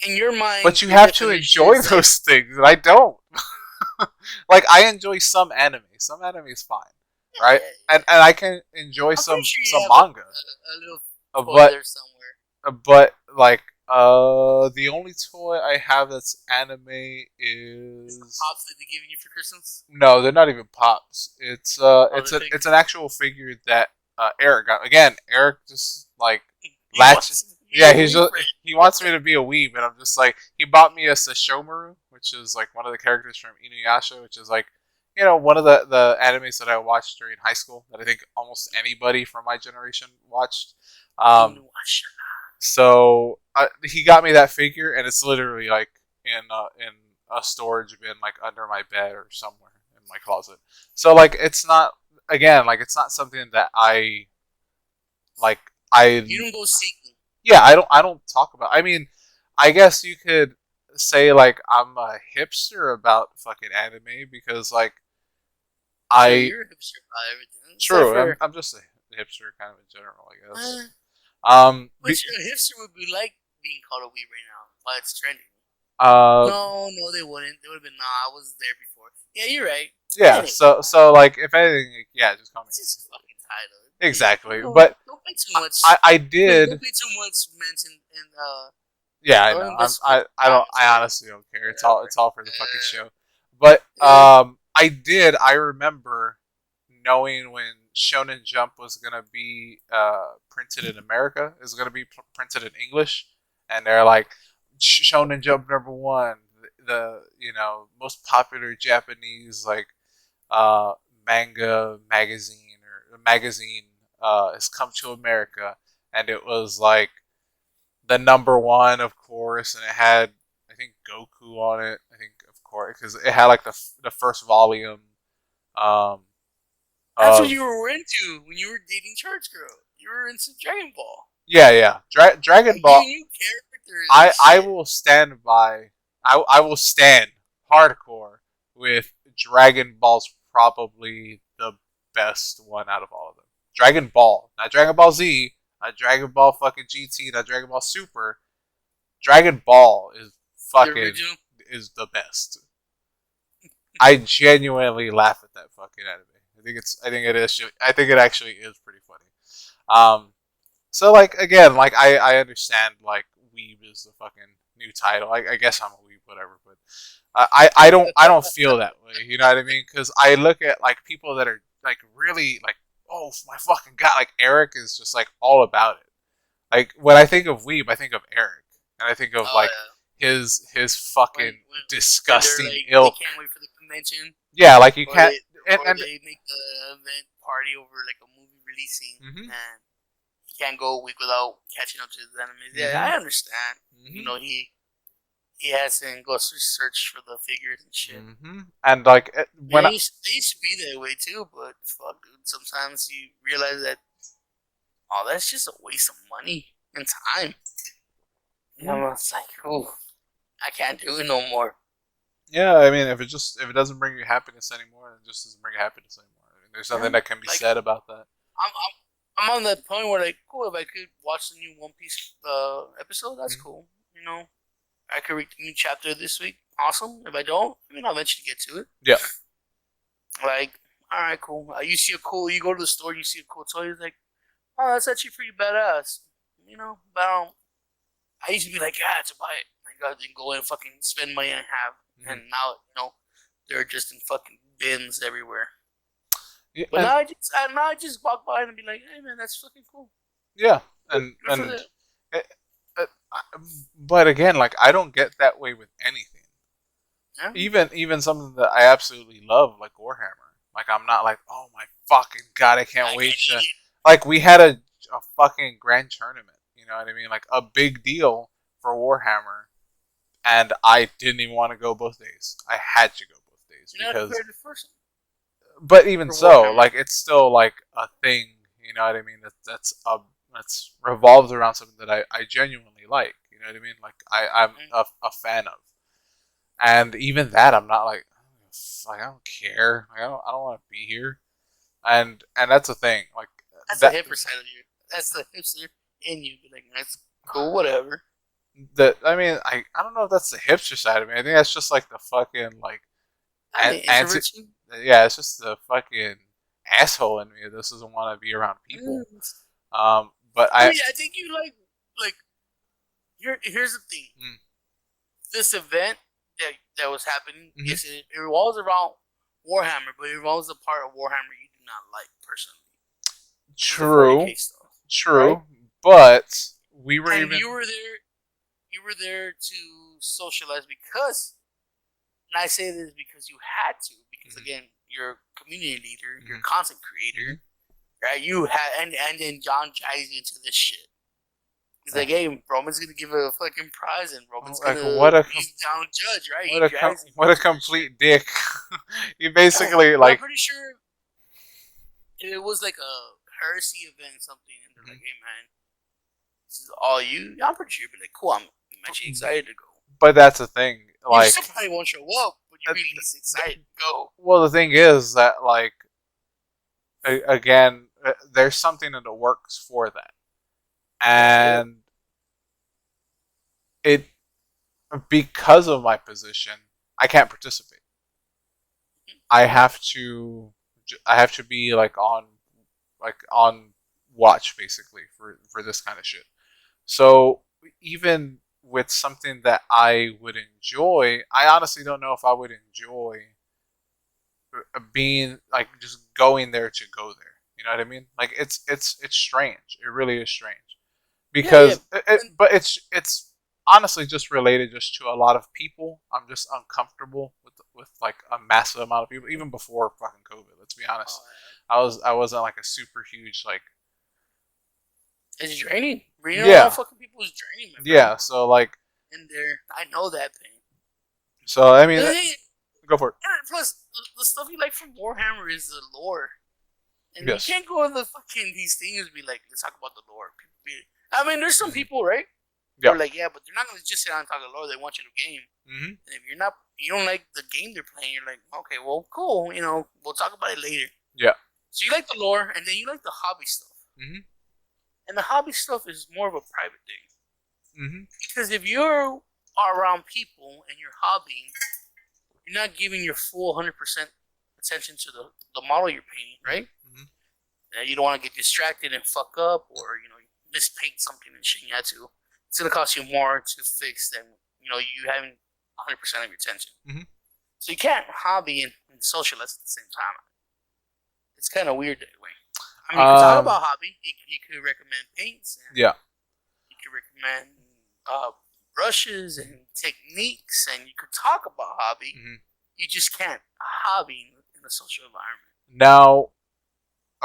in your mind. But you have to enjoy those things, and I don't. Like I enjoy some anime. Some anime is fine, right? And I can enjoy some manga. A little toy there somewhere. But like the only toy I have that's anime is pops that they're giving you for Christmas. No, they're not even pops. It's it's an actual figure that Eric got. Again, Eric just like latches. Yeah, he wants me to be a weeb, and I'm just like, he bought me a Sashomaru, which is like one of the characters from Inuyasha, which is like, one of the animes that I watched during high school that I think almost anybody from my generation watched. So he got me that figure, and it's literally like in a storage bin, like under my bed or somewhere in my closet. So like it's not something that I like. You don't go seeking. Yeah, I don't talk about. I mean, I guess you could say like I'm a hipster about fucking anime because like you're a hipster about everything. True, I'm just a hipster kind of in general, I guess. Which a hipster would be like being called a weeb right now, while it's trending. No, they wouldn't. They would have been, I was there before. Yeah, you're right. Yeah, anyway. so like, if anything, yeah, just call me. It's just fucking title. Exactly, but don't pay too much. I did. Don't pay too much mention in Yeah, I know. I don't. I honestly don't care. It's all for the fucking show. But I remember knowing when Shonen Jump was gonna be printed in America, is gonna be printed in English, and they're like, Shonen Jump #1, the most popular Japanese like manga magazine has come to America, and it was like the #1, of course, and it had, I think, Goku on it. I think, of course, because it had like the first volume. That's what you were into when you were dating Church Girl. You were into Dragon Ball. Yeah. Dragon Ball. New characters. I will stand by. I will stand hardcore with Dragon Ball's probably the best one out of all of them. Dragon Ball, not Dragon Ball Z, not Dragon Ball fucking GT, not Dragon Ball Super. Dragon Ball is fucking is the best. I genuinely laugh at that fucking anime. I think it actually is pretty funny. So like again, like I understand like weeb is the fucking new title. I guess I'm a weeb, whatever. But I don't feel that way. You know what I mean? Because I look at like people that are like really like, oh my fucking god, like Eric is just like all about it. Like when I think of weeb, I think of Eric, and I think of Oh like yeah. his fucking When they're disgusting like they ilk. can't wait for the convention, Yeah, like you or can't. And they make the event party over like a movie releasing, mm-hmm, and he can't go a week without catching up to his enemies. Yeah, mm-hmm, I understand. You mm-hmm, know, he has to go search for the figures and shit. mm-hmm. And like I mean, when I, they used to be that way too, but fuck, dude. Sometimes you realize that oh, that's just a waste of money and time. You know, it's like, oh, I can't do it no more. yeah, I mean, if it doesn't bring you happiness anymore, then it just doesn't bring you happiness anymore. I mean, there's nothing Yeah. that can be Like said about that. I'm on that point where like, cool, if I could watch the new One Piece episode, that's Mm-hmm. cool. You know, I could read the new chapter this week. Awesome. If I don't, I mean, I'll eventually get to it. Yeah. Like, all right, cool. You see a cool, you go to the store, you see a cool toy, it's like, oh, that's actually pretty badass. You know, but I used to be like, yeah, to buy it. I got to go and fucking spend money and have, Mm-hmm. and now they're just in fucking bins everywhere. Yeah, But now I just walk by and be like, hey man, that's fucking cool. yeah, Good, and good for them. uh, uh, but again, like I don't get that way with anything. Yeah. Even something that I absolutely love, like Warhammer. Like I'm not like, oh my fucking god, I can't Like wait to. Like we had a fucking grand tournament. You know what I mean? Like a big deal for Warhammer, and I didn't even want to go both days. I had to go both days you're not because, prepared for first but even for so, Warhammer. like it's still like a thing. You know what I mean? That's revolves around something that I genuinely like. You know what I mean? Like I'm a fan of, and even that I'm not like I don't care. Like, I don't want to be here, and that's the thing. Like That's the that hipper side of you. That's the hipster in you. Be like, that's cool, whatever. that I mean I don't know if that's the hipster side of me. I think that's just like the fucking like I mean, anti. introvert you. Yeah, it's just the fucking asshole in me that just doesn't want to be around people. But I I mean, I think you like. Here's the thing. mm, This event that was happening, mhm. yes, it revolves around Warhammer, but it revolves a part of Warhammer you do not like personally. The True, 40K stuff, right? true, but we were And even you were there to socialize because, and I say this because you had to, because mhm, again, you're a community leader, you're a mhm, content mhm. creator, right? You had, and then John drags you into this shit. He's like, hey, Roman's gonna give a fucking prize, and Roman's Like gonna he's down judge, right? He drags him what a into this shit. complete dick. He basically But I'm like pretty sure it was like a heresy event, something, and they're mhm. like, hey man, this is all you. I'm pretty sure you'd be like, cool, I'm actually excited to go. But that's the thing. You Like still probably won't show up, but you'd be at least excited to go. well, the thing is that like again, there's something that works for that, Yeah. and it because of my position, I can't participate. I have to I have to be like on watch basically for this kind of shit. So even with something that I would enjoy, I honestly don't know if I would enjoy being like just going there to go there. You know what I mean? Like it's strange. It really is strange Yeah, yeah. because And but it's honestly just related just to a lot of people. I'm just uncomfortable with like a massive amount of people even before fucking COVID. Let's be honest. oh, I wasn't like a super huge like it's draining. Being around yeah fucking people is draining, my friend. yeah. So like And there, I know that pain. so I mean And go for it. plus, the stuff you like from Warhammer is the lore. And you Yes. can't go in the fucking these things and be like, let's talk about the lore. I mean, there's some Mm-hmm. people, right? Who Yeah. are like, yeah, but they're not gonna just sit down and talk about lore. They want you to game. Mm-hmm. And if you don't like the game they're playing, you're like, okay, well, cool. We'll talk about it later. Yeah. So you like the lore, and then you like the hobby stuff. Mm-hmm. And the hobby stuff is more of a private thing. Mm-hmm. Because if you are around people and you're hobbying, you're not giving your full 100% attention to the model you're painting, right? Mm-hmm. You don't want to get distracted and fuck up, or mispaint something and shit. You had to. It's gonna cost you more to fix than you having 100% of your attention. Mm-hmm. So you can't hobby and socialize at the same time. It's kind of weird that way. I mean, you could talk about hobby. You could recommend paints. And yeah. You could recommend brushes and techniques, and you could talk about hobby. Mm-hmm. You just can't hobby in a social environment. Now,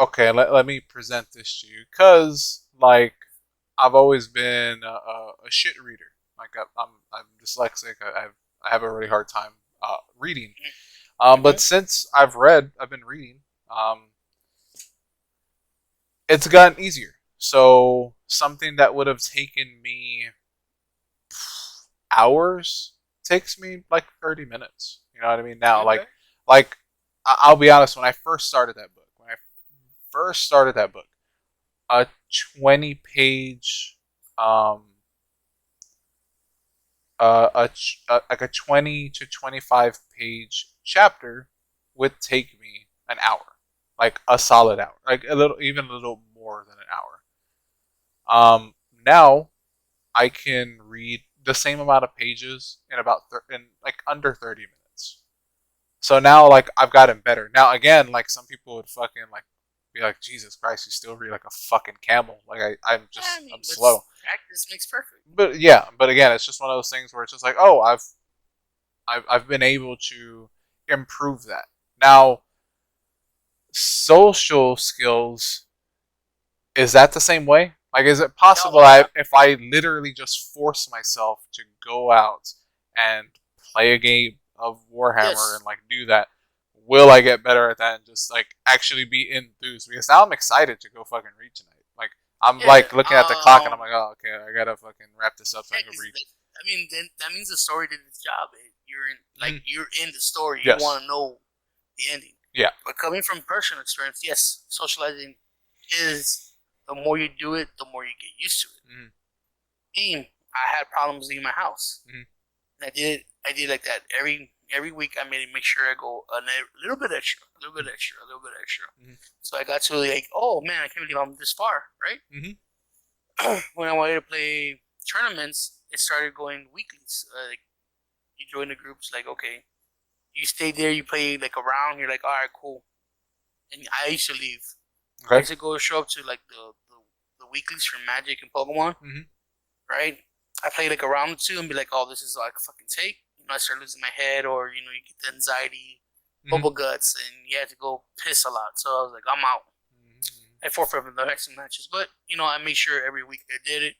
okay, let me present this to you, because like I've always been a shit reader. Like I'm dyslexic. I have a really hard time reading. But since I've been reading. It's gotten easier. So something that would have taken me hours takes me like 30 minutes. You know what I mean? Now, like I'll be honest. When I first started that book, a 20-page, like a 20 to 25-page chapter would take me an hour, like a solid hour, like even a little more than an hour. Now I can read the same amount of pages in like under 30 minutes. So now, like, I've gotten better. Now, again, like, some people would fucking like be like, Jesus Christ, you still read like a fucking camel. Like, I'm slow. Practice makes perfect. But yeah, but again, it's just one of those things where it's just like, oh, I've been able to improve that. Now, social skills, is that the same way? Like, is it possible if I literally just force myself to go out and play a game of Warhammer and like do that, will I get better at that and just like actually be enthused? Because now I'm excited to go fucking read tonight. Like, I'm like looking at the clock and I'm like, oh, okay, I gotta fucking wrap this up so I can read. I mean, then that means the story did its job. You're in the story. You want to know the ending. Yeah. But coming from personal experience, yes, socializing is, the more you do it, the more you get used to it. Me, I had problems leaving my house. And I did like that every week. I made it make sure I go a little bit extra. So I got to like, oh man, I can't believe I'm this far, right? When I wanted to play tournaments, it started going weeklies. Like, you join the groups, like, okay, you stay there, you play like a round, you're like, all right, cool. And I used to leave. Okay. I used to go show up to like the weeklies for Magic and Pokemon, right? I play like a round or two and be like, oh, this is like a fucking take. I start losing my head, or you get the anxiety, bubble guts, and you have to go piss a lot. So I was like, I'm out. I forfeit the next matches, but I made sure every week I did it.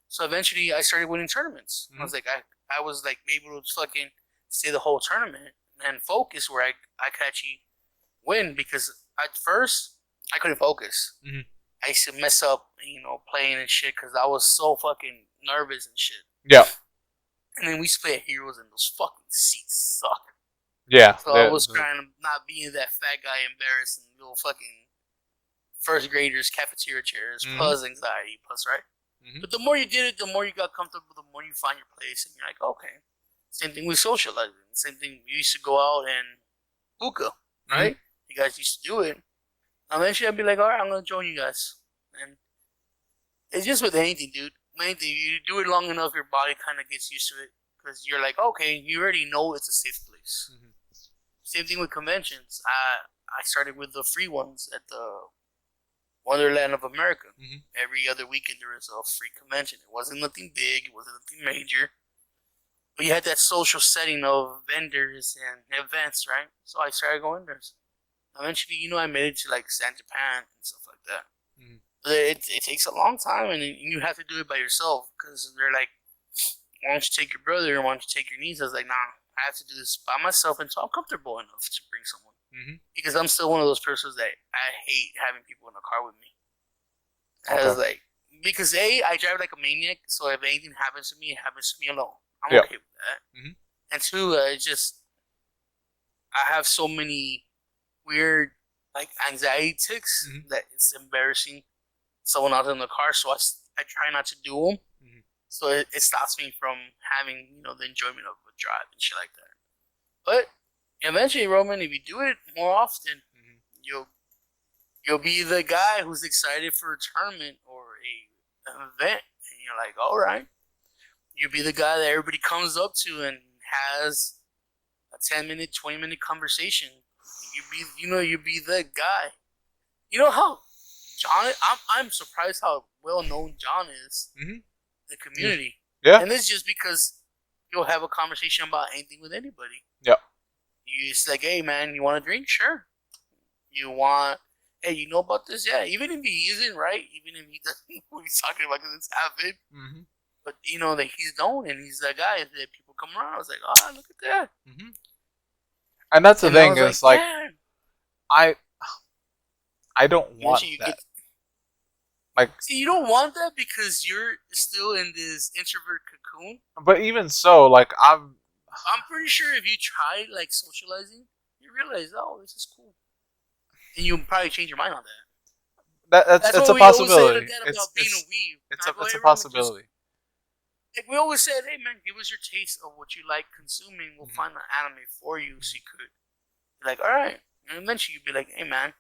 So eventually, I started winning tournaments. I was like, I was like able to fucking stay the whole tournament and focus where I could actually win, because at first I couldn't focus. I used to mess up, playing and shit, because I was so fucking nervous and shit. Yeah. And then we used to play at Heroes, and those fucking seats suck. Yeah. So I was trying to not be that fat guy embarrassing little fucking first graders cafeteria chairs, plus anxiety, plus, right? But the more you did it, the more you got comfortable, the more you find your place, and you're like, okay. Same thing with socializing. Same thing, we used to go out and hookah, right? You guys used to do it. Eventually, I'd be like, all right, I'm going to join you guys. And it's just with anything, dude. Anything, you do it long enough, your body kind of gets used to it, because you're like, okay, you already know it's a safe place. Same thing with conventions. I started with the free ones at the Wonderland of America. Every other weekend there was a free convention. It wasn't nothing big, it wasn't nothing major, but you had that social setting of vendors and events, right? So I started going there. Eventually, I made it to like San Japan and stuff like that. But it takes a long time, and you have to do it by yourself, because they're like, why don't you take your brother, or why don't you take your niece? I was like, nah, I have to do this by myself until I'm comfortable enough to bring someone. Because I'm still one of those persons that I hate having people in the car with me. I was like, because I drive like a maniac, so if anything happens to me, it happens to me alone. I'm okay with that. And two, I have so many weird like anxiety tics that it's embarrassing someone else in the car, so I try not to do them. So it stops me from having the enjoyment of a drive and shit like that. But Eventually, Roman, if you do it more often, Mhm. you'll you'll be the guy who's excited for a tournament or an event, and you're like, all right. You'll be the guy that everybody comes up to and has a 10-minute, 20-minute conversation. You be the guy. You know how John? I'm surprised how well known John is Mhm. in the community, Yeah. and this is just because you'll have a conversation about anything with anybody. Yeah. You just like, hey man, you want a drink? Sure. You want? Hey, you know about this? Yeah. Even if he isn't right, even if he doesn't know what he's talking about because it's happened, Mhm. but you know that he's known and he's that guy that people come around. I was like, oh, look at that. Mhm. And that's the And I thing was like, is like yeah. I I don't want Eventually, you that. get. Like, See, you don't want that because you're still in this introvert cocoon. but even so, like I'm pretty sure if you try like socializing, you realize, oh, this is cool, and you'll probably change your mind on that. that's That's it's what a we always say to possibility. that It's about being a it's weave. it's I a go, it's hey, a Roman, just possibility. like we always said, hey man, give us your taste of what you like consuming. We'll Mhm. find the anime for you, so you could be like, all right, and eventually you'd be like, hey man,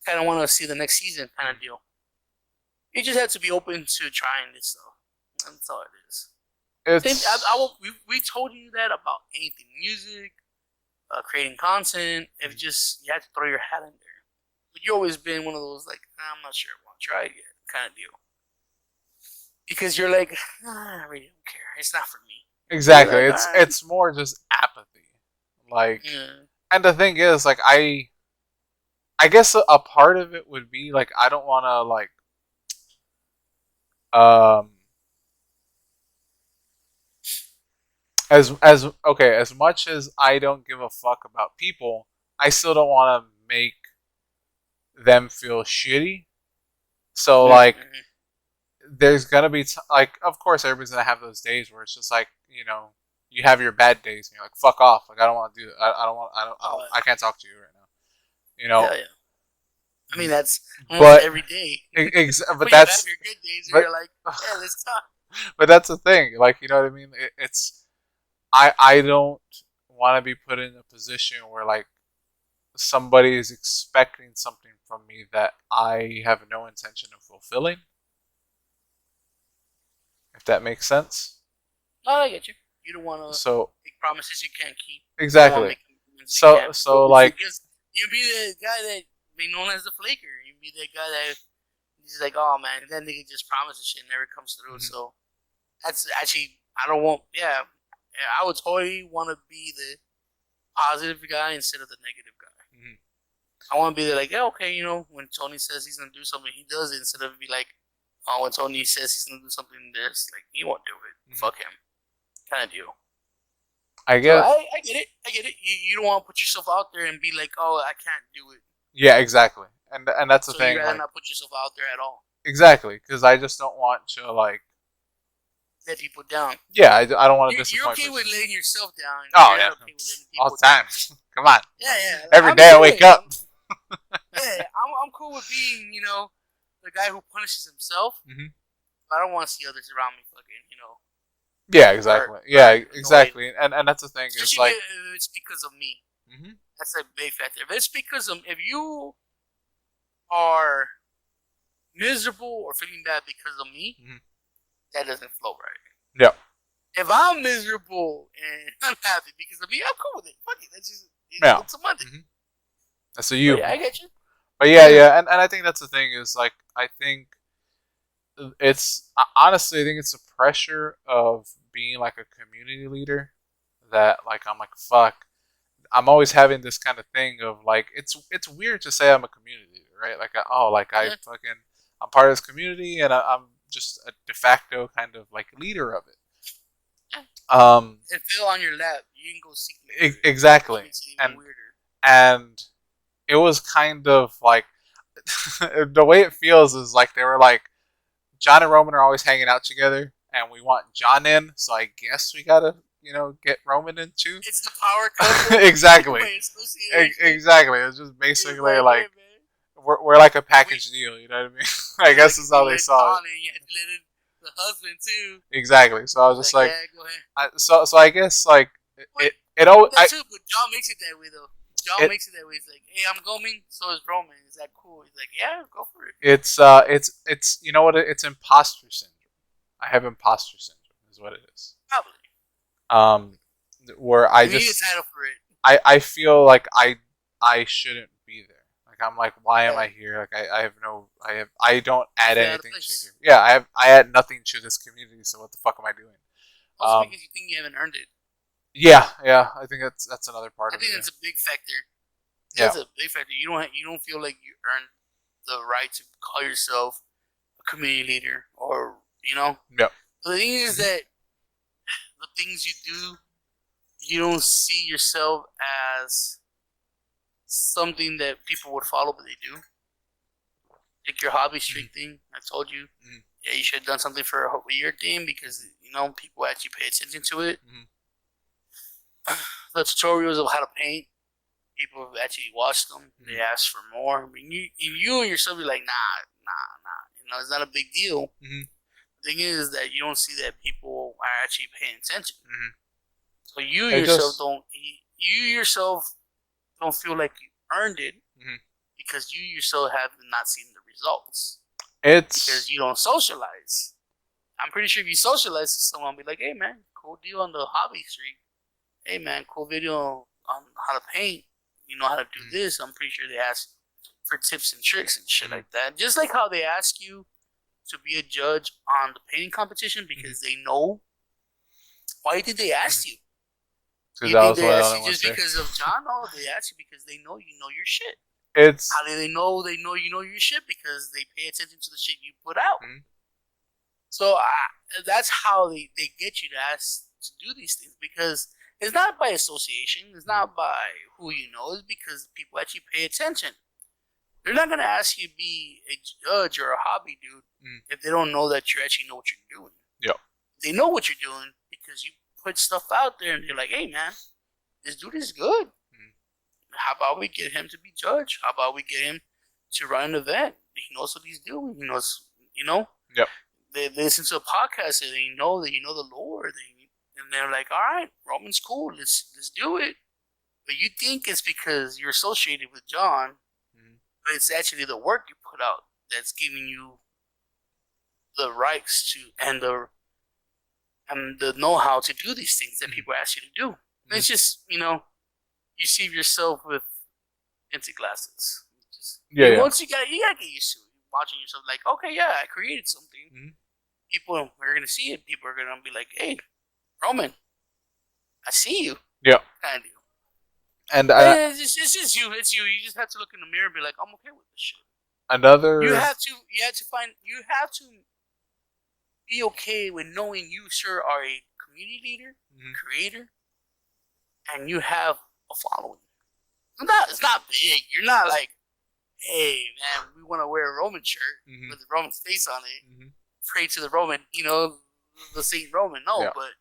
kind of want to see the next season, kind of deal. You just have to be open to trying this stuff. That's all it is. Same. I It's will. We told you that about anything, music, creating content. If just you have to throw your hat in there. But you always been one of those like, I'm not sure I want to try it yet kind of deal. Because you're like, I really don't care. It's not for me. So you're exactly. like, all It's right. it's more just apathy. Like, Yeah. and the thing is, like, I guess a part of it would be like I don't want to like um as okay, as much as I don't give a fuck about people, I still don't want to make them feel shitty. So like Mm-hmm. there's gonna be like, of course everybody's gonna have those days where it's just like, you have your bad days and you're like, fuck off, like I don't want to do it. I don't want, Oh, I can't talk to you right now, you know. hell yeah. I mean, that's almost But every day. but But you have that's your good days where but you're like, yeah, let's talk. but that's the thing, like, you know what I mean. It's I don't want to be put in a position where like somebody is expecting something from me that I have no intention of fulfilling, if that makes sense. No, I get you. You don't want to So make promises you can't keep. You don't want to exactly. make commitments you So can't so fulfill like because you be the guy that be known as the flaker. You be the guy that he's like, oh man, that nigga just promises shit and never comes through. mhm, So that's actually I don't want. Yeah, I would totally want to be the positive guy instead of the negative guy. mhm, I want to be like, yeah, okay, when Tony says he's gonna do something, he does it instead of be like, oh, when Tony says he's gonna do something, this like he won't do it. mhm. Fuck him, kind of deal. I So get I get it. I get it. You don't want to put yourself out there and be like, oh, I can't do it. yeah, exactly. And that's the So you thing, rather like, not put yourself out there at all. exactly, because I just don't want to like, Let people down. yeah, I don't want to You're disappoint okay with people. letting yourself down. Oh You're yeah, not okay with letting all people the time. down. Come on, Yeah, yeah. every I'm the day I same wake way. up. I'm cool with being, the guy who punishes himself. Hmm. I don't want to see others around me fucking, Yeah, hurt, exactly. Yeah, hurt, annoyed. exactly. And that's the thing is Especially like, if it's because of me. hmm That's a big factor. If it's because of, if you are miserable or feeling bad because of me, hmm that doesn't flow right. yeah, If I'm miserable and I'm happy because of me, I'm cool with it. Fuck it. That's just, yeah. it's a Monday. Hmm. So But you, yeah, I get you. but yeah, yeah, and I think that's the thing is like, I think it's honestly, I think it's the pressure of being like a community leader that like I'm like, fuck. I'm always having this kind of thing of like, it's weird to say I'm a community leader, right? Like, I Yeah. fucking, I'm part of this community and I'm just a de facto kind of like leader of it. Yeah. Um, It fell on your lap. You can go seek it. Which exactly, makes it even and weirder. and it was kind of like the way it feels is like they were like, John and Roman are always hanging out together, and we want John in, so I guess we gotta, get Roman in too. It's the power couple. Exactly. By association. Exactly. It's just It's basically like, like hey, man. we're like a package deal. You know what I mean? I guess Like, is you how they let saw it. John in, you had to let in the husband too. Exactly. So I was just Like, like, yeah, go ahead. so I guess like But it always, That too, but John makes it that way though. John it, makes it that way. He's like, "Hey, I'm going, so is Roman. Is that cool?" He's like, "Yeah, go for it." it's you know what? It's imposter syndrome. I have imposter syndrome, is what it is. Probably. Um, where I You need a just title for it. I feel like I shouldn't be there. Like I'm like, why am Yeah, I here? Like I have no I don't add you're out of anything to place. here. Yeah, I add nothing to this community. So what the fuck am I doing? Also, because you think you haven't earned it. Yeah. I think that's another part I of it. think that's a big factor. Yeah. That's a big factor. You don't feel like you earned the right to call yourself a community leader, or you know. Yeah. But the thing is that the things you do, you don't see yourself as something that people would follow, but they do. Like your hobby streak thing, I told you, yeah, you should have done something for your team because you know people actually pay attention to it. The tutorials of how to paint, people have actually watched them. They ask for more. I mean, you and yourself be like, nah. You know, it's not a big deal. The thing is that you don't see that people are actually paying attention. So you yourself don't feel like you earned it because you yourself have not seen the results. Because you don't socialize. I'm pretty sure if you socialize with someone, be like, "Hey man, cool deal on the hobby streak. Hey man, cool video on how to paint. You know how to do this." I'm pretty sure they ask for tips and tricks and shit like that. Just like how they ask you to be a judge on the painting competition because they know. Why did they ask you? You think they ask you just because of John? No, they ask you because they know you know your shit. How do they know? They know you know your shit because they pay attention to the shit you put out. So that's how they get you to ask to do these things because it's not by association. It's not by who you know. It's because people actually pay attention. They're not gonna ask you to be a judge or a hobby dude if they don't know that you actually know what you're doing. Yeah. They know what you're doing because you put stuff out there and they're like, "Hey man, this dude is good. How about we get him to be judge? How about we get him to run an event? He knows what he's doing. He knows, you know." Yep. They listen to a podcast and they know that you know the lore. And they're like, "All right, Roman's cool. Let's do it." But you think it's because you're associated with John, but it's actually the work you put out that's giving you the rights to and the know-how to do these things that people ask you to do. It's just, you know, you see yourself with tinted glasses. Once you gotta get used to it. Watching yourself like, okay, yeah, I created something. People are gonna see it. People are gonna be like, "Hey, Roman, I see you." Yeah. Kind of. And it's just you. It's you. You just have to look in the mirror and be like, "I'm okay with this shit." You have to be okay with knowing you, sir, are a community leader, creator, and you have a following. It's not big. You're not like, "Hey man, we want to wear a Roman shirt with the Roman's face on it. Pray to the Roman, you know, the Saint Roman." No, but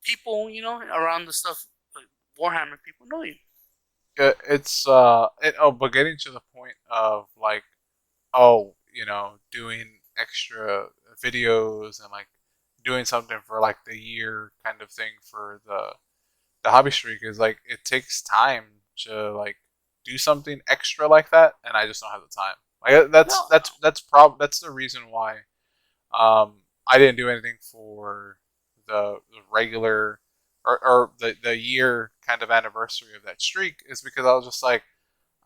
people, you know, around the stuff like Warhammer, people know you. But getting to the point of like, you know, doing extra videos and like doing something for like the year kind of thing for the hobby streak is like it takes time to like do something extra like that, and I just don't have the time. Like that's the reason why I didn't do anything for the regular or the year kind of anniversary of that streak is because I was just like,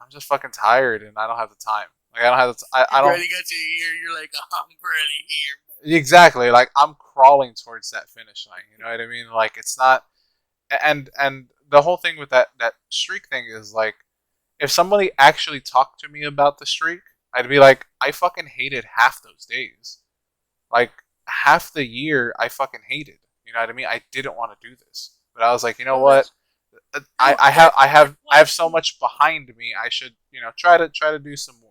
I'm just fucking tired and I don't have the time. Like I don't have the I don't. Barely got to a year. You're like, "I'm barely here." Exactly. Like I'm crawling towards that finish line. You know what I mean? Like it's not. And the whole thing with that streak thing is like, if somebody actually talked to me about the streak, I'd be like, I fucking hated half those days. Like half the year, I fucking hated. You know what I mean? I didn't want to do this, but I was like, you know what? I have so much behind me. I should, you know, try to do some more.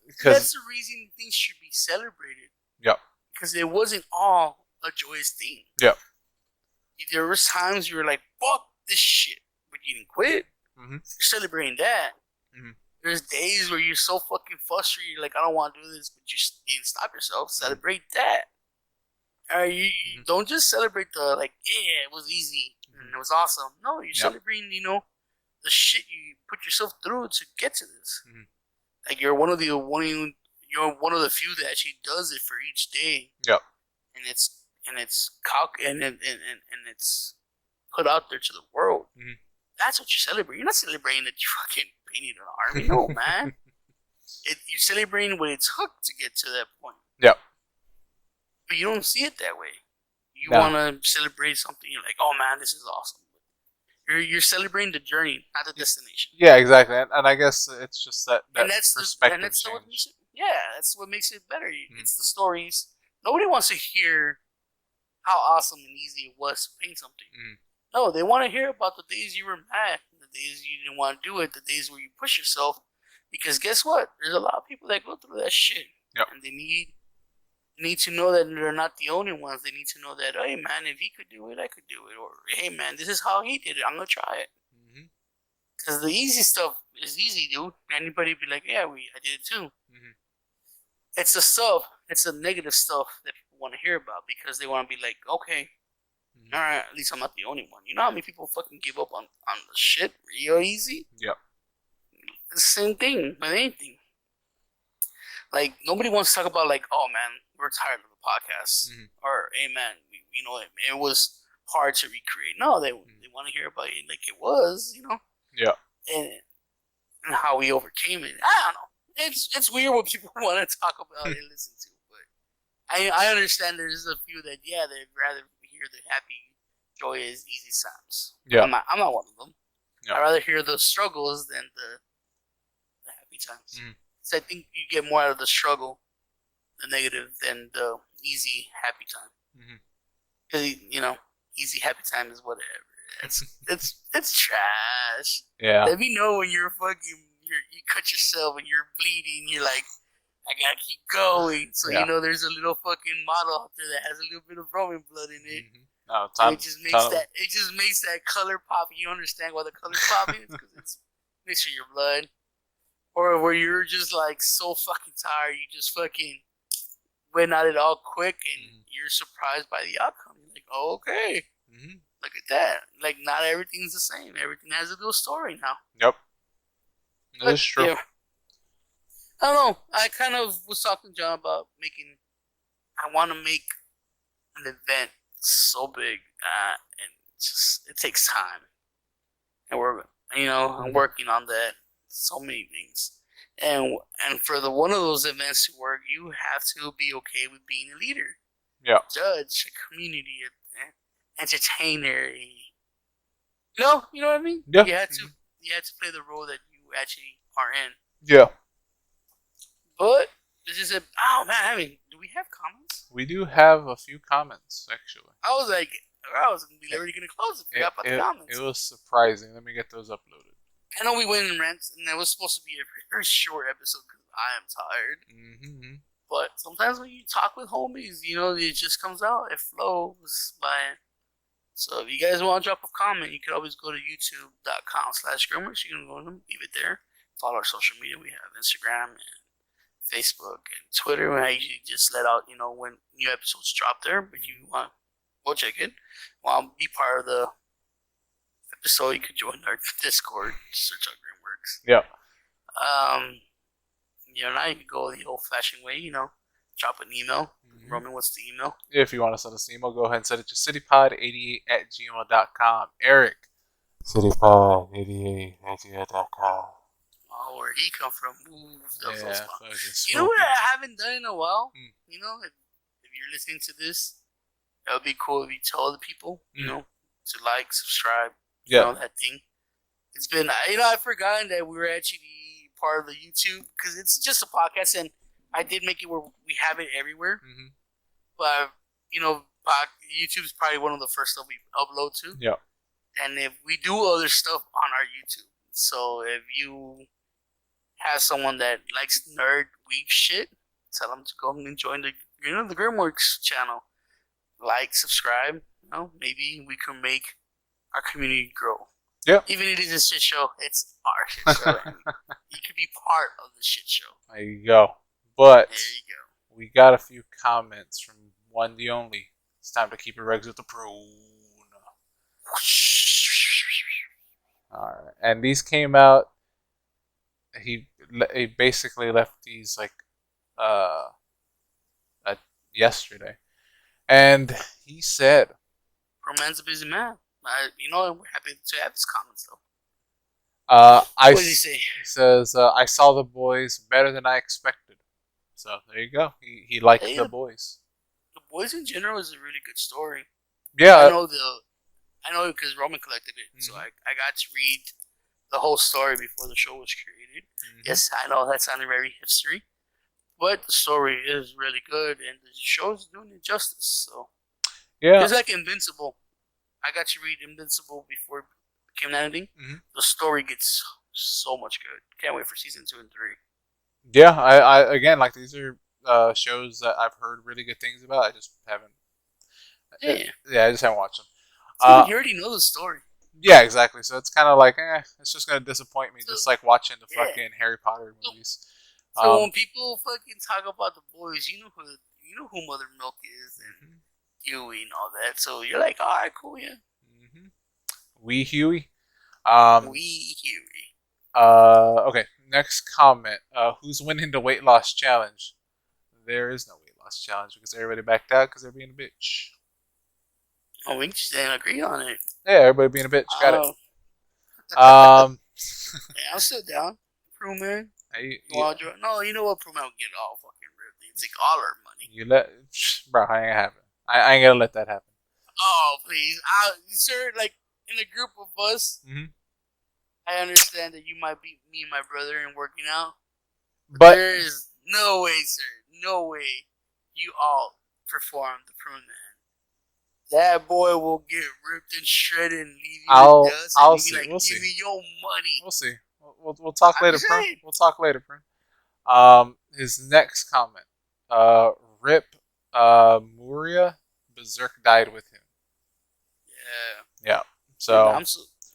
Because that's the reason things should be celebrated. Yep. Because it wasn't all a joyous thing. Yep. There was times you were like, "Fuck this shit," but you didn't quit. You're celebrating that. There's days where you're so fucking frustrated, you're like, "I don't want to do this," but you didn't stop yourself. Celebrate that. You don't just celebrate the like, "Yeah, it was easy." and it was awesome. No, you're Yep. celebrating, the shit you put yourself through to get to this. Mhm. Like you're one of the few that actually does it for each day, Yep. and it's put out there to the world. Mhm. That's what you celebrate. You're not celebrating that you fucking painted an army. No, man. You're celebrating what it took to get to that point. Yep. But you don't see it that way. You No. want to celebrate something. You're like, oh man, this is awesome. You're celebrating the journey, not the destination. Yeah, exactly. And I guess it's just that perspective change. That's what makes it better. It's the stories. Nobody wants to hear how awesome and easy it was to paint something. No, they want to hear about the days you were mad, the days you didn't want to do it, the days where you push yourself. Because guess what? There's a lot of people that go through that shit. Yep. And they need to know that they're not the only ones. They need to know that, hey man, if he could do it, I could do it. Or hey man, this is how he did it. I'm gonna try it. Because the easy stuff is easy, dude. Anybody be like, yeah, I did it too. It's the negative stuff that people want to hear about because they want to be like, okay, all right, at least I'm not the only one. You know how many people fucking give up on the shit real easy? Yep. It's the same thing with anything. Like, nobody wants to talk about, like, oh man, we're tired of the podcast. Or, hey man, it was hard to recreate. No, they want to hear about it like it was, Yeah. And how we overcame it. I don't know. It's weird what people want to talk about and listen to, but I understand there's a few that they'd rather hear the happy, joyous, easy times. Yeah. I'm not one of them. Yeah. I'd rather hear the struggles than the happy times. So I think you get more out of the struggle, the negative, than the easy, happy time. Because easy, happy time is whatever. It's trash. Yeah. Let me know when you cut yourself and you're bleeding. You're like, I gotta keep going. So there's a little fucking model out there that has a little bit of Roman blood in it. It just makes that color pop. You understand why the color popping is because it's mixed with your blood. Or where you're just like so fucking tired, you just fucking went at it all quick, and you're surprised by the outcome. You're like, oh, okay. Look at that. Like, not everything's the same. Everything has a little story now. Yep. That is true. Yeah. I don't know. I kind of was talking to John about I want to make an event so big, and it takes time. And I'm working on that. So many things. And for one of those events to work, you have to be okay with being a leader. Yeah. Judge, a community, entertainer. You know what I mean? Yeah. You had to play the role that you actually are in. Yeah. But this is oh man, do we have comments? We do have a few comments, actually. I was already gonna close it. Forgot about the comments. It was surprising. Let me get those uploaded. I know we went in rants, and that was supposed to be a very short episode because I am tired. But sometimes when you talk with homies, it just comes out. It flows by. So if you guys want to drop a comment, you can always go to youtube.com/Grimworks. You can go and leave it there. Follow our social media. We have Instagram and Facebook and Twitter. I usually just let out, when new episodes drop there. But if you want, go check it. Well, be part of the episode. You can join our Discord. Search out Grimworks. Yeah. Now you can go the old-fashioned way. Drop an email. Roman, what's the email? If you want to send us an email, go ahead and send it to citypod88@gmail.com. Eric. citypod88@gmail.com. Oh, where'd he come from? Ooh, yeah, you know what I haven't done in a while? If you're listening to this, that would be cool if you tell other people, to like, subscribe, that thing. It's been, I've forgotten that we were actually part of the YouTube, because it's just a podcast, and I did make it where we have it everywhere. But, YouTube is probably one of the first stuff we upload to. Yeah. And if we do other stuff on our YouTube, so if you have someone that likes nerd weeb shit, tell them to go and join the Grimworks channel. Like, subscribe. Maybe we can make our community grow. Yeah. Even if it is a shit show, it's our shit show. You could be part of the shit show. There you go. But there you go. We got a few comments from one the only. It's time to keep it regs with the prune. Whoosh. All right, and these came out. He basically left these like uh, uh yesterday, and he said, Pro man's a busy man. We're happy to have his comments though. I What did he say? he says I saw the boys better than I expected. So there you go. He liked Hey, the boys. the boys in general is a really good story. I Yeah. know because Roman collected it, so I got to read the whole story before the show was created. Yes, I know that sounded very history, but the story is really good, and the show's doing it justice. So Yeah. it's like Invincible. I got to read Invincible before it became anything. The story gets so much good. Can't wait for season 2 and 3. Yeah. I again like these are shows that I've heard really good things about. I just haven't. Yeah, I just haven't watched them. you already know the story. Yeah, exactly. So it's kind of like, it's just gonna disappoint me, So, just like watching the yeah. fucking Harry Potter movies. So when people fucking talk about the boys, you know who Mother Milk is and Huey and all that. So you're like, all right, cool, yeah. Wee Huey. Wee Huey. Okay. Next comment. Who's winning the weight loss challenge? There is no weight loss challenge because everybody backed out because they're being a bitch. Oh, we just didn't agree on it. Yeah, everybody being a bitch. Got it. Yeah, I'm still down. Prue man. No, you know what? Prue man will get all fucking ripped. It's like all our money. You let, bro, I ain't happen. I ain't gonna let that happen. Oh please, sir. Like in a group of us, I understand that you might beat me and my brother in working out, but there is no way, sir. No way. You all perform the Prune Man. That boy will get ripped and shredded and leave you in dust. I'll see. Like, we'll give see. me your money. We'll see. We'll talk later, Prune. We'll talk later, Prune. His next comment. Rip Muria Berserk died with him. Yeah. So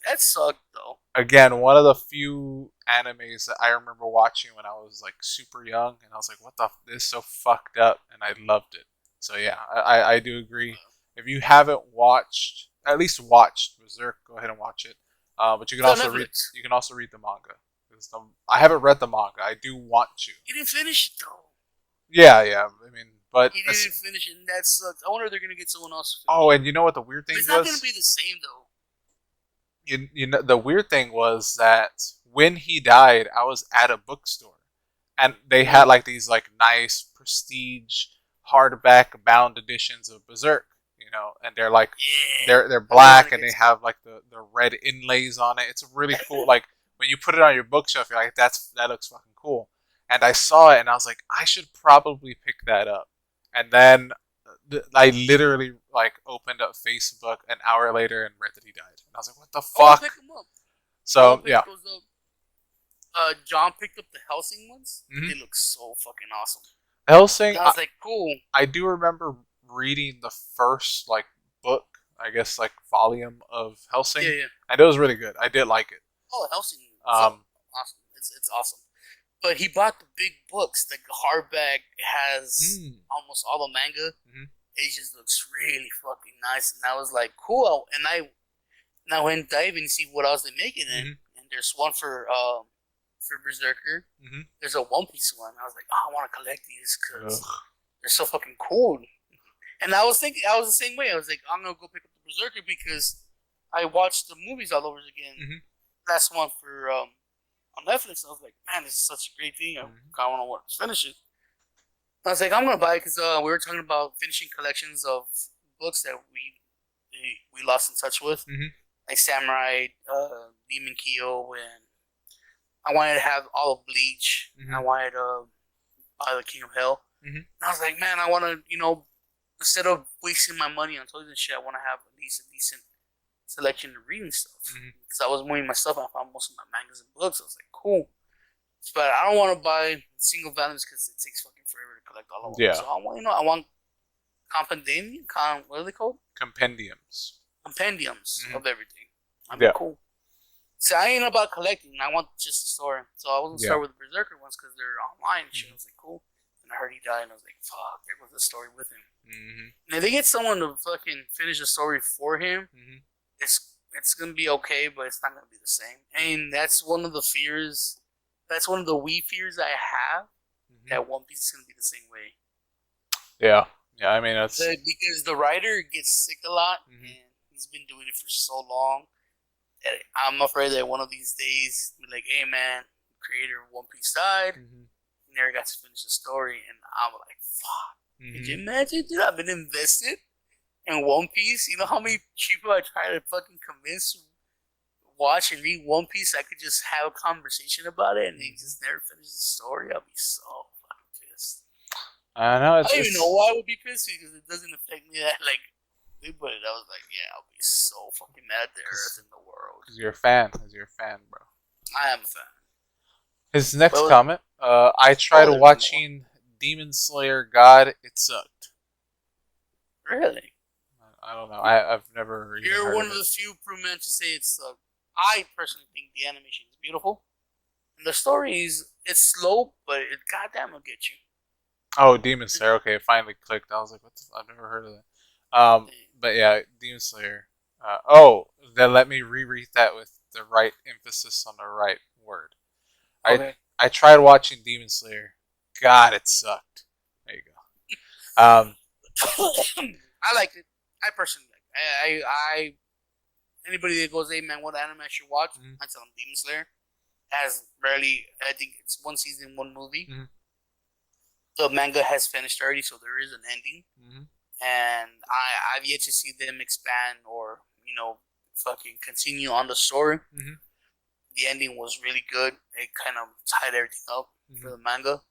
that sucked though. Again, one of the few animes that I remember watching when I was like super young, and I was like, "What the? This is so fucked up," and I loved it. So yeah, I do agree. If you haven't watched, at least watched Berserk, go ahead and watch it. But you can also read. You can also read the manga. I haven't read the manga. I do want to. You didn't finish it though. Yeah. I mean, but he didn't finish it, and that sucks. I wonder if they're gonna get someone else. Oh, and you know what the weird thing was? It's not gonna be the same though. You know the weird thing was that when he died, I was at a bookstore, and they had like these like nice prestige hardback bound editions of Berserk, and they're like they're black and they have like the red inlays on it. It's really cool. Like when you put it on your bookshelf, you're like, that looks fucking cool. And I saw it and I was like, I should probably pick that up. And then I literally like opened up Facebook an hour later and read that he died. And I was like, what the fuck? Pick him up. So yeah. John picked up the Helsing ones. They look so fucking awesome. Helsing. I was like, cool. I do remember reading the first like book, I guess like volume of Helsing. Yeah. And it was really good. I did like it. Oh, Helsing. Awesome. It's awesome. But he bought the big books. The hardback has almost all the manga. It just looks really fucking nice. And I was like, cool. And I went diving to see what else they making in. And there's one for Berserker. There's a One Piece one. I was like, I want to collect these because they're so fucking cool. And I was thinking, I was the same way. I was like, I'm gonna go pick up the Berserker because I watched the movies all over again. Last one for on Netflix. I was like, man, this is such a great thing. I kind of want to finish it. I was like, I'm gonna buy it because we were talking about finishing collections of books that we lost in touch with, like Samurai, Demon Kyo, and I wanted to have all of Bleach. I wanted the King of Hell. And I was like, man, I want to, instead of wasting my money on toys and shit, I want to have at least a decent selection of reading stuff. Because I was moving my stuff and I found most of my mangas and books. I was like, cool. But I don't want to buy single volumes because it takes fucking forever to collect all of them. So I want compendium. What are they called? Compendiums of everything. I mean, cool. So I ain't about collecting. I want just the story. So I was gonna start with the Berserker ones because they're online and shit. I was like, cool. And I heard he died, and I was like, fuck, there was the story with him. And if they get someone to fucking finish the story for him, it's It's gonna be okay, but it's not gonna be the same. And that's one of the fears. That's one of the wee fears I have, that One Piece is gonna be the same way. Yeah, yeah. I mean, that's Because the writer gets sick a lot, and he's been doing it for so long. That I'm afraid that one of these days, be like, "Hey, man, creator of One Piece died. He never got to finish the story," and I'm like, "Fuck." Could you imagine? Dude, I've been invested in One Piece. You know how many people I try to fucking convince to watch and read One Piece? I could just have a conversation about it, and they just never finish the story. I'll be so fucking pissed. I know. I don't even know why I would be pissed, because it doesn't affect me that like. But I was like, yeah, I'll be so fucking mad at the earth in the world. Because you're a fan. Because you're a fan, bro. I am a fan. His next comment. I tried watching Demon Slayer God. It sucked. Really? I don't know. I've never. You're one of the few men to say it sucked. I personally think the animation is beautiful, and the story it's slow, but it goddamn will get you. Oh, Demon Slayer. Okay, it finally clicked. I was like, what? I've never heard of that. But yeah, Demon Slayer. Then let me reread that with the right emphasis on the right word. Okay. I tried watching Demon Slayer. God, it sucked. There you go. I liked it. I personally like it. I anybody that goes, "Hey man, what anime I should watch?" I tell them Demon Slayer. Has barely, I think it's one season, one movie. The manga has finished already, so there is an ending. And I've yet to see them expand or fucking continue on the story. The ending was really good. It kind of tied everything up for the manga,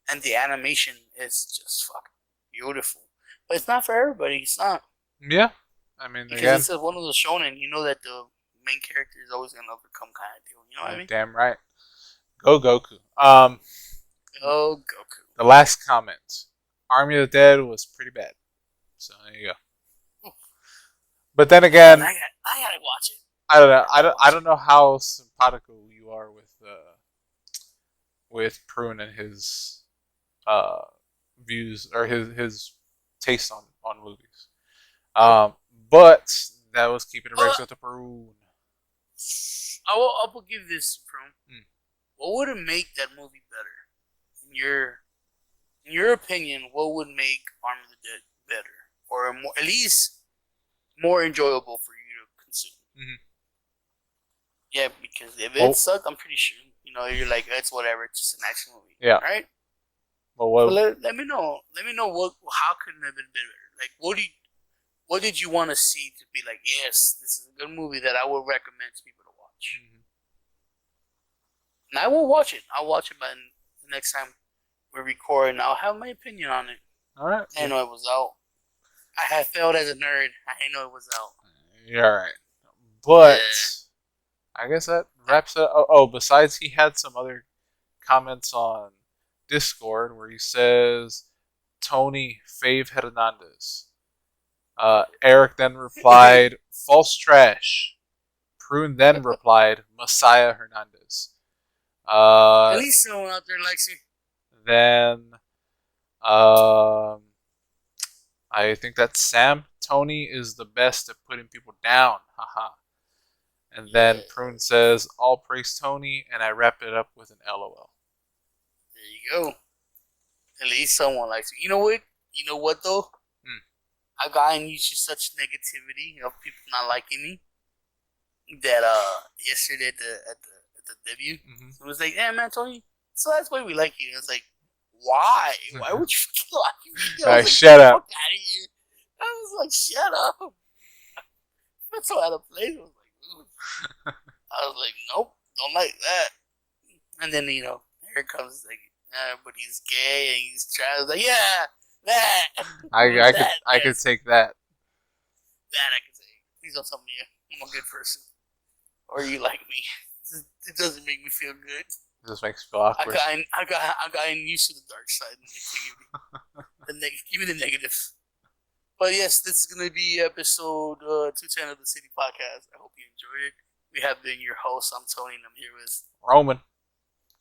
and the animation is just fucking beautiful. But it's not for everybody. It's not. Yeah, I mean, because it's one of those shonen. You know that the main character is always gonna overcome, kind of deal. You know what I mean? Damn right. Go Goku. Go Goku. The last comment. Army of the Dead was pretty bad. So there you go. But then again, I gotta watch it. I don't know. I don't know how simpatico you are with Prune and his views or his taste on movies. But that was keeping it regular to Prune. I will give this Prune. What would it make that movie better? In your opinion, what would make Army of the Dead better, or at least more enjoyable for you to consume? Yeah, because if it sucked, I'm pretty sure you're like, it's whatever. It's just an action movie. Yeah. Right. But what? So let me know. Let me know how could it have been better? Like, what did you want to see to be like, yes, this is a good movie that I would recommend to people to watch. And I will watch it. I'll watch it by the next time we record, and I'll have my opinion on it. All right. I know it was out. I have failed as a nerd. I know it was out. You're all right. But I guess that wraps it up. Oh, besides, he had some other comments on Discord where he says, Tony Fave Hernandez. Eric then replied, false trash. Prune then replied, Messiah Hernandez. At least someone out there likes you. Then, I think that's Sam. Tony is the best at putting people down. Haha. And then Prune says, all praise Tony, and I wrap it up with an LOL. There you go. At least someone likes you. You know what? You know what though? I've gotten used to such negativity of people not liking me that yesterday at the debut, it was like, yeah, man, Tony, so that's why we like you. And it's like, why? Why would you fucking like me? Like, shut up. Fuck out of here. I was like, shut up. That's so out of place. I was like, nope, don't like that. And then here comes like, but he's gay and he's trans. I was like, yeah, that. I could take that. That I could take. Please don't tell me I'm a good person or you like me. It doesn't make me feel good. It just makes me feel awkward. I got used to the dark side and give me the negative. But yes, this is gonna be episode 210 of the City Podcast. I hope you enjoyed it. We have been your hosts. I'm Tony, and I'm here with Roman.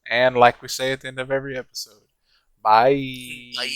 And like we say at the end of every episode, bye. Bye.